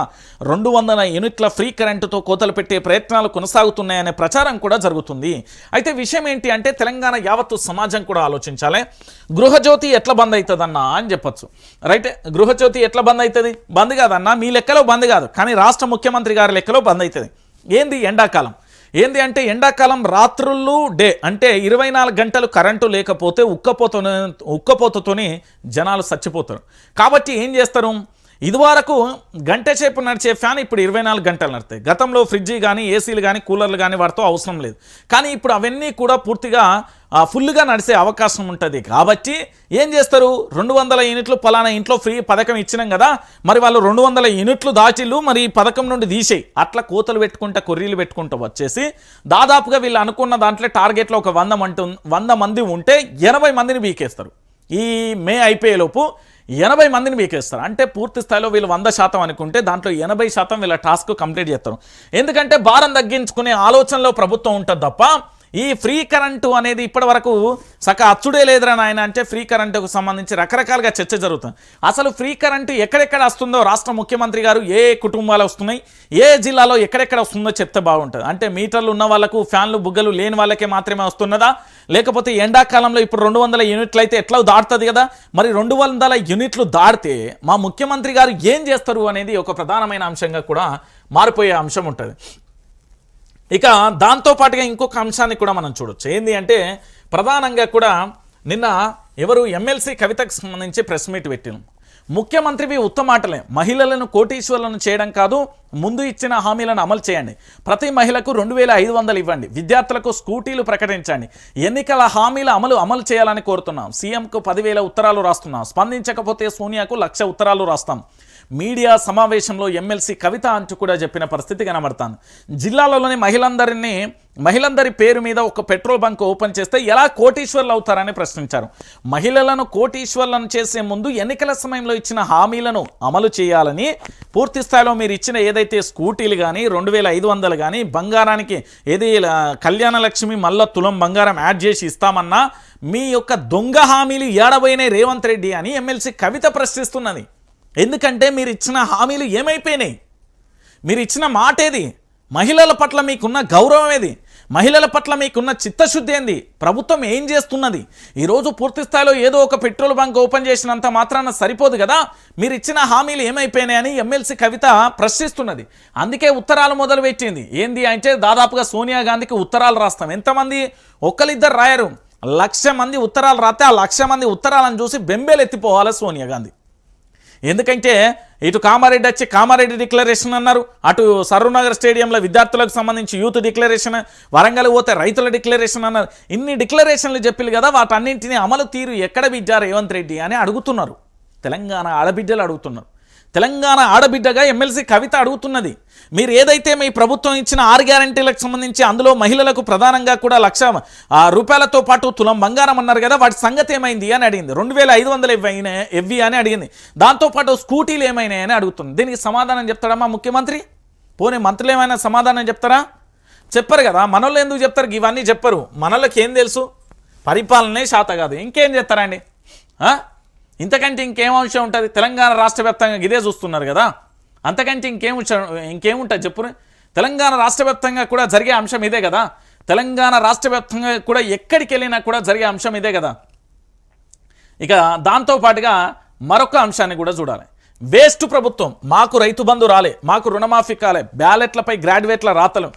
Speaker 1: 200 యూనిట్ల ఫ్రీ కరెంటుతో కోతలు పెట్టే ప్రయత్నాలు కొనసాగుతున్నాయనే ప్రచారం కూడా జరుగుతుంది. అయితే విషయం ఏంటి అంటే తెలంగాణ యావత్తు సమాజం కూడా ఆలోచించాలి, గృహజ్యోతి ఎట్లా బంద్ అవుతుందన్నా అని చెప్పొచ్చు. రైట్, గృహజ్యోతి ఎట్లా బంద్ అవుతుంది? బంద్ కాదన్నా, మీ లెక్కలో బంద్ కాదు, కానీ రాష్ట్ర ముఖ్యమంత్రి గారి లెక్కలో బంద్ అవుతుంది. ఏంది ఎండాకాలం, ఏంది అంటే ఎండాకాలం రాత్రులు డే అంటే 24 గంటలు కరెంటు లేకపోతే ఉక్కపోతతోని జనాలు చచ్చిపోతారు. కాబట్టి ఏం చేస్తారు, ఇదివరకు గంట సేపు నడిచే ఫ్యాన్ ఇప్పుడు 24 గంటలు నడుస్తాయి. గతంలో ఫ్రిడ్జ్ కానీ ఏసీలు కానీ కూలర్లు కానీ వాటితో అవసరం లేదు, కానీ ఇప్పుడు అవన్నీ కూడా పూర్తిగా ఫుల్గా నడిచే అవకాశం ఉంటుంది. కాబట్టి ఏం చేస్తారు, 200 యూనిట్లు పలానా ఇంట్లో ఫ్రీ పథకం ఇచ్చినాం కదా, మరి వాళ్ళు 200 యూనిట్లు దాటిళ్ళు, మరి ఈ పథకం నుండి తీసేయి, అట్లా కోతలు పెట్టుకుంటా కొర్రీలు పెట్టుకుంటూ వచ్చేసి దాదాపుగా వీళ్ళు అనుకున్న దాంట్లో టార్గెట్లో ఒక 100 మంది ఉంటే 80 మందిని బీకేస్తారు. ఈ మే అయిపోయేలోపు 80 మందిని బీకేస్తారు. అంటే పూర్తి స్థాయిలో వీళ్ళు 100% అనుకుంటే దాంట్లో 80% వీళ్ళ టాస్క్ కంప్లీట్ చేస్తారు. ఎందుకంటే భారం తగ్గించుకునే ఆలోచనలో ప్రభుత్వం ఉంటుంది తప్ప ఈ ఫ్రీ కరెంటు అనేది ఇప్పటి వరకు అచ్చుడే లేదురా నాయన అంటే ఫ్రీ కరెంటుకు సంబంధించి రకరకాలుగా చర్చ జరుగుతుంది. అసలు ఫ్రీ కరెంటు ఎక్కడెక్కడ వస్తుందో రాష్ట్ర ముఖ్యమంత్రి గారు ఏ కుటుంబాలు వస్తున్నాయి, ఏ జిల్లాలో ఎక్కడెక్కడ వస్తుందో చెప్తే బాగుంటుంది. అంటే మీటర్లు ఉన్న వాళ్ళకు, ఫ్యాన్లు బుగ్గలు లేని వాళ్ళకే మాత్రమే వస్తున్నదా, లేకపోతే ఎండాకాలంలో ఇప్పుడు 200 యూనిట్లు అయితే ఎట్లా దాటుతుంది కదా, మరి 200 యూనిట్లు దాటితే మా ముఖ్యమంత్రి గారు ఏం చేస్తారు అనేది ఒక ప్రధానమైన అంశంగా కూడా మారిపోయే అంశం ఉంటుంది. ఇక దాంతోపాటుగా ఇంకొక అంశాన్ని కూడా మనం చూడొచ్చు. ఏంది అంటే ప్రధానంగా కూడా నిన్న ఎవరు ఎమ్మెల్సీ కవితకు సంబంధించి ప్రెస్ మీట్ పెట్టిన ముఖ్యమంత్రివి ఉత్తమాటలే, మహిళలను కోటీశ్వర్లను చేయడం కాదు, ముందు ఇచ్చిన హామీలను అమలు చేయండి, ప్రతి మహిళకు 2500 ఇవ్వండి, విద్యార్థులకు స్కూటీలు ప్రకటించండి, ఎన్నికల హామీల అమలు చేయాలని కోరుతున్నాం, సీఎంకు 10,000 ఉత్తరాలు రాస్తున్నాం, స్పందించకపోతే సోనియాకు 1,00,000 ఉత్తరాలు రాస్తాం, మీడియా సమావేశంలో ఎమ్మెల్సీ కవిత అంటూ కూడా చెప్పిన పరిస్థితి కనబడుతుంది. జిల్లాలోని మహిళందరి పేరు మీద ఒక పెట్రోల్ బంక్ ఓపెన్ చేస్తే ఎలా కోటీశ్వర్లు అవుతారని ప్రశ్నించారు. మహిళలను కోటీశ్వర్లను చేసే ముందు ఎన్నికల సమయంలో ఇచ్చిన హామీలను అమలు చేయాలని, పూర్తి స్థాయిలో మీరు ఇచ్చిన ఏదైతే స్కూటీలు కానీ 2500 కానీ బంగారానికి ఏది కళ్యాణ లక్ష్మి మళ్ళా తులం బంగారం యాడ్ చేసి ఇస్తామన్నా మీ యొక్క దొంగ హామీలు ఏడబోయినాయి రేవంత్ రెడ్డి అని ఎమ్మెల్సీ కవిత ప్రశ్నిస్తున్నది. ఎందుకంటే మీరు ఇచ్చిన హామీలు ఏమైపోయినాయి, మీరు ఇచ్చిన మాట ఏది, మహిళల పట్ల మీకున్న గౌరవం ఏది, మహిళల పట్ల మీకున్న చిత్తశుద్ధి ఏంది? ప్రభుత్వం ఏం చేస్తున్నది? ఈరోజు పూర్తి స్థాయిలో ఏదో ఒక పెట్రోల్ బంక్ ఓపెన్ చేసినంత మాత్రాన సరిపోదు కదా, మీరు ఇచ్చిన హామీలు ఏమైపోయినాయని ఎమ్మెల్సీ కవిత ప్రశ్నిస్తున్నది. అందుకే ఉత్తరాలు మొదలుపెట్టింది. ఏంది అంటే దాదాపుగా సోనియా గాంధీకి ఉత్తరాలు రాస్తాం. ఎంతమంది? ఒకళ్ళిద్దరు రాయరు, 1,00,000 మంది ఉత్తరాలు రాస్తే ఆ 1,00,000 మంది ఉత్తరాలను చూసి బెంబేలెత్తిపోవాలి సోనియా గాంధీ. ఎందుకంటే ఇటు కామారెడ్డి వచ్చి కామారెడ్డి డిక్లరేషన్ అన్నారు, అటు సరూనగర్ స్టేడియంలో విద్యార్థులకు సంబంధించి యూత్ డిక్లరేషన్, వరంగల్ పోతే రైతుల డిక్లరేషన్ అన్నారు. ఇన్ని డిక్లరేషన్లు చెప్పిలు కదా, వాటన్నింటినీ అమలు తీరు ఎక్కడ బిడ్డా రేవంత్ రెడ్డి అని అడుగుతున్నారు. తెలంగాణ ఆడబిడ్డలు అడుగుతున్నారు. తెలంగాణ ఆడబిడ్డగా ఎమ్మెల్సీ కవిత అడుగుతున్నది, మీరు ఏదైతే మీ ప్రభుత్వం ఇచ్చిన 6 గ్యారంటీలకు సంబంధించి అందులో మహిళలకు ప్రధానంగా కూడా 1,00,000 రూపాయలతో పాటు తులం బంగారం అన్నారు కదా, వాటి సంగతి ఏమైంది అని అడిగింది. 2,500 ఎవ్వి అని అడిగింది. దాంతోపాటు స్కూటీలు ఏమైనాయి అని అడుగుతుంది. దీనికి సమాధానం చెప్తాడమ్మా ముఖ్యమంత్రి? పోనీ మంత్రులు ఏమైనా సమాధానం చెప్తారా? చెప్పరు కదా. మనోళ్ళు ఎందుకు చెప్తారు? ఇవన్నీ చెప్పరు. మనోళ్ళకి ఏం తెలుసు? పరిపాలనే శాత కాదు, ఇంకేం చేస్తారండి? ఇంతకంటే ఇంకేం అంశం ఉంటుంది? తెలంగాణ రాష్ట్ర వ్యాప్తంగా ఇదే చూస్తున్నారు కదా, అంతకంటే ఇంకేముంటుంది చెప్పు. తెలంగాణ రాష్ట్ర వ్యాప్తంగా కూడా జరిగే అంశం ఇదే కదా. తెలంగాణ రాష్ట్ర వ్యాప్తంగా కూడా ఎక్కడికి వెళ్ళినా కూడా జరిగే అంశం ఇదే కదా. ఇక దాంతోపాటుగా మరొక అంశాన్ని కూడా చూడాలి. వేస్ట్ ప్రభుత్వం, మాకు రైతు బంధు రాలే, మాకు రుణమాఫీ కాలే, బ్యాలెట్లపై గ్రాడ్యుయేట్ల రాతలు,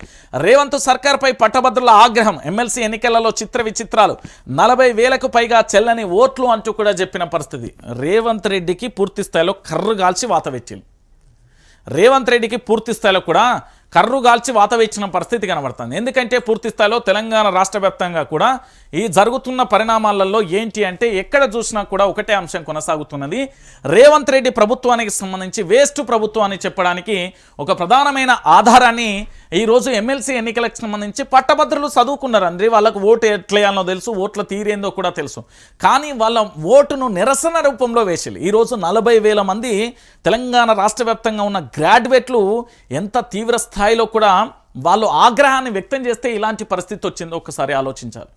Speaker 1: రేవంత్ సర్కార్పై పట్టభద్రుల ఆగ్రహం, ఎమ్మెల్సీ ఎన్నికలలో చిత్ర విచిత్రాలు, 40,000కు పైగా చెల్లని ఓట్లు అంటూ కూడా చెప్పిన పరిస్థితి. రేవంత్ రెడ్డికి పూర్తి స్థాయిలో కర్రు గాల్చి వాత వెచ్చింది. రేవంత్ రెడ్డికి పూర్తి స్థాయిలో కూడా కర్రు గాల్చి వాత వేసిన పరిస్థితి కనబడుతుంది. ఎందుకంటే పూర్తి స్థాయిలో తెలంగాణ రాష్ట్ర వ్యాప్తంగా కూడా ఈ జరుగుతున్న పరిణామాలలో ఏంటి అంటే ఎక్కడ చూసినా కూడా ఒకటే అంశం కొనసాగుతున్నది. రేవంత్ రెడ్డి ప్రభుత్వానికి సంబంధించి వేస్ట్ ప్రభుత్వం అని చెప్పడానికి ఒక ప్రధానమైన ఆధారాన్ని ఈరోజు ఎమ్మెల్సీ ఎన్నికలకు సంబంధించి పట్టభద్రులు చదువుకున్నారు. అండి వాళ్ళకు ఓటు ఎట్లేయాలనో తెలుసు, ఓట్ల తీరేందో కూడా తెలుసు. కానీ వాళ్ళ ఓటును నిరసన రూపంలో వేసారు. ఈరోజు 40,000 మంది తెలంగాణ రాష్ట్ర వ్యాప్తంగా ఉన్న గ్రాడ్యుయేట్లు ఎంత తీవ్ర స్థాయిలో కూడా వాళ్ళు ఆగ్రహాన్ని వ్యక్తం చేస్తే ఇలాంటి పరిస్థితి వచ్చిందో ఒకసారి ఆలోచించాలి.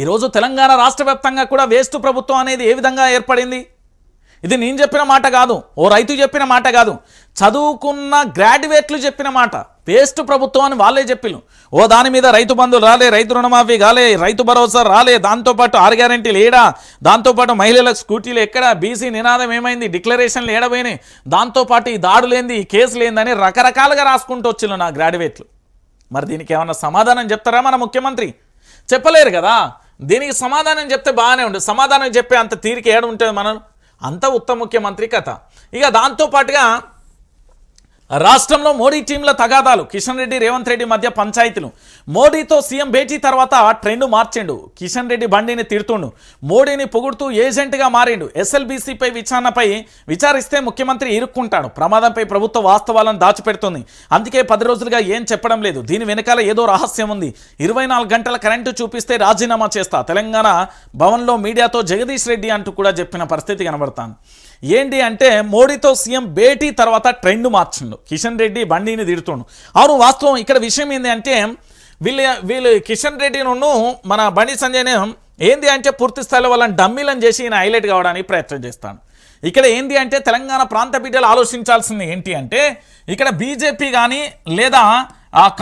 Speaker 1: ఈరోజు తెలంగాణ రాష్ట్ర వ్యాప్తంగా కూడా వేస్ట్ ప్రభుత్వం అనేది ఏ విధంగా ఏర్పడింది? ఇది నేను చెప్పిన మాట కాదు, ఓ రైతు చెప్పిన మాట కాదు, చదువుకున్న గ్రాడ్యుయేట్లు చెప్పిన మాట. వేస్ట్ ప్రభుత్వం అని వాళ్ళే చెప్పిలు. ఓ దాని మీద రైతు బంధువులు రాలే, రైతు రుణమాఫీ కాలే, రైతు భరోసా రాలే, దాంతోపాటు 6 గ్యారెంటీలు ఏడా, దాంతోపాటు మహిళలకు స్కూటీలు ఎక్కడ, బీసీ నినాదం ఏమైంది, డిక్లరేషన్లు ఏడపోయినాయి, దాంతోపాటు ఈ దాడులేంది, ఈ కేసులేందని రకరకాలుగా రాసుకుంటూ వచ్చిళ్ళు నా గ్రాడ్యుయేట్లు. మరి దీనికి ఏమన్నా సమాధానం చెప్తారా మన ముఖ్యమంత్రి? చెప్పలేరు కదా. దీనికి సమాధానం చెప్తే బాగానే ఉంటుంది. సమాధానం చెప్పే అంత తీరిక ఏడు ఉంటుంది మనం, అంత ఉత్తమ ముఖ్యమంత్రి కథ. ఇక దాంతోపాటుగా రాష్ట్రంలో మోడీ టీంల తగాదాలు, కిషన్ రెడ్డి రేవంత్ రెడ్డి మధ్య పంచాయతీలు, మోడీతో సీఎం భేటీ తర్వాత ట్రెండ్ మార్చిండు. కిషన్ రెడ్డి బండిని తిడుతుండు, మోడీని పొగుడుతూ ఏజెంట్గా మారిండు. ఎస్ఎల్బీసీపై విచారిస్తే ముఖ్యమంత్రి ఇరుక్కుంటాడు. ప్రమాదంపై ప్రభుత్వ వాస్తవాలను దాచిపెడుతుంది, అందుకే 10 రోజులుగా ఏం చెప్పడం లేదు. దీని వెనకాల ఏదో రహస్యం ఉంది. 24 గంటల కరెంటు చూపిస్తే రాజీనామా చేస్తా, తెలంగాణ భవన్లో మీడియాతో జగదీష్ రెడ్డి అంటూ కూడా చెప్పిన పరిస్థితి కనబడతాను. ఏంటి అంటే మోడీతో సీఎం భేటీ తర్వాత ట్రెండ్ మార్చిండు. కిషన్ రెడ్డి బండిని తిడుతుండు. అవును, వాస్తవం. ఇక్కడ విషయం ఏంటి అంటే వీళ్ళు కిషన్ రెడ్డిను మన బండి సంజయ్ని ఏంది అంటే పూర్తి స్థాయిలో వాళ్ళని డమ్మీలను చేసి ఈయన హైలైట్ కావడానికి ప్రయత్నం చేస్తాను. ఇక్కడ ఏంటి అంటే తెలంగాణ ప్రాంత బిడ్డలు ఆలోచించాల్సింది ఏంటి అంటే ఇక్కడ బీజేపీ కానీ లేదా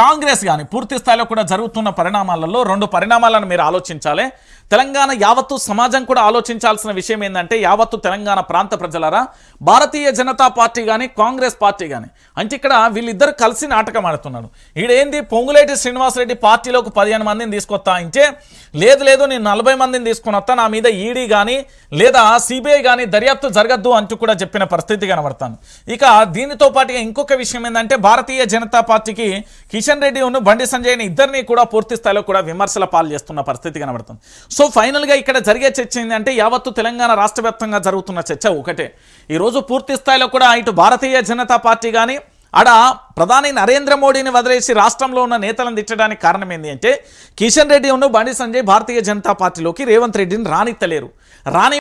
Speaker 1: కాంగ్రెస్ కానీ పూర్తి స్థాయిలో కూడా జరుగుతున్న పరిణామాలలో 2 పరిణామాలను మీరు ఆలోచించాలి. తెలంగాణ యావత్తు సమాజం కూడా ఆలోచించాల్సిన విషయం ఏంటంటే యావత్తు తెలంగాణ ప్రాంత ప్రజలారా, భారతీయ జనతా పార్టీ కానీ కాంగ్రెస్ పార్టీ కానీ అంటే ఇక్కడ వీళ్ళిద్దరు కలిసి నాటకం ఆడుతున్నారు. ఈడేంది పొంగులేటి శ్రీనివాసరెడ్డి పార్టీలోకి 15 మందిని తీసుకొస్తా అంటే లేదు నేను 40 మందిని తీసుకొని వస్తా, నా మీద ఈడీ కానీ లేదా సిబిఐ కానీ దర్యాప్తు జరగద్దు అంటూ కూడా చెప్పిన పరిస్థితి కనబడతాను. ఇక దీనితో పాటుగా ఇంకొక విషయం ఏంటంటే భారతీయ జనతా పార్టీకి కిషన్ రెడ్డి ఉన్న బండి సంజయ్ని ఇద్దరిని కూడా పూర్తి స్థాయిలో కూడా విమర్శల పాలు చేస్తున్న పరిస్థితి కనబడుతుంది. సో ఫైనల్గా ఇక్కడ జరిగే చర్చ ఏంటంటే యావత్తు తెలంగాణ రాష్ట్ర వ్యాప్తంగా జరుగుతున్న చర్చ ఒకటే. ఈరోజు పూర్తి స్థాయిలో కూడా ఇటు భారతీయ జనతా పార్టీ కానీ ఆడ ప్రధాని నరేంద్ర మోడీని వదిలేసి రాష్ట్రంలో ఉన్న నేతలను తిట్టడానికి కారణం ఏంటి అంటే కిషన్ రెడ్డి బండి సంజయ్ భారతీయ జనతా పార్టీలోకి రేవంత్ రెడ్డిని రానిత్తలేరు.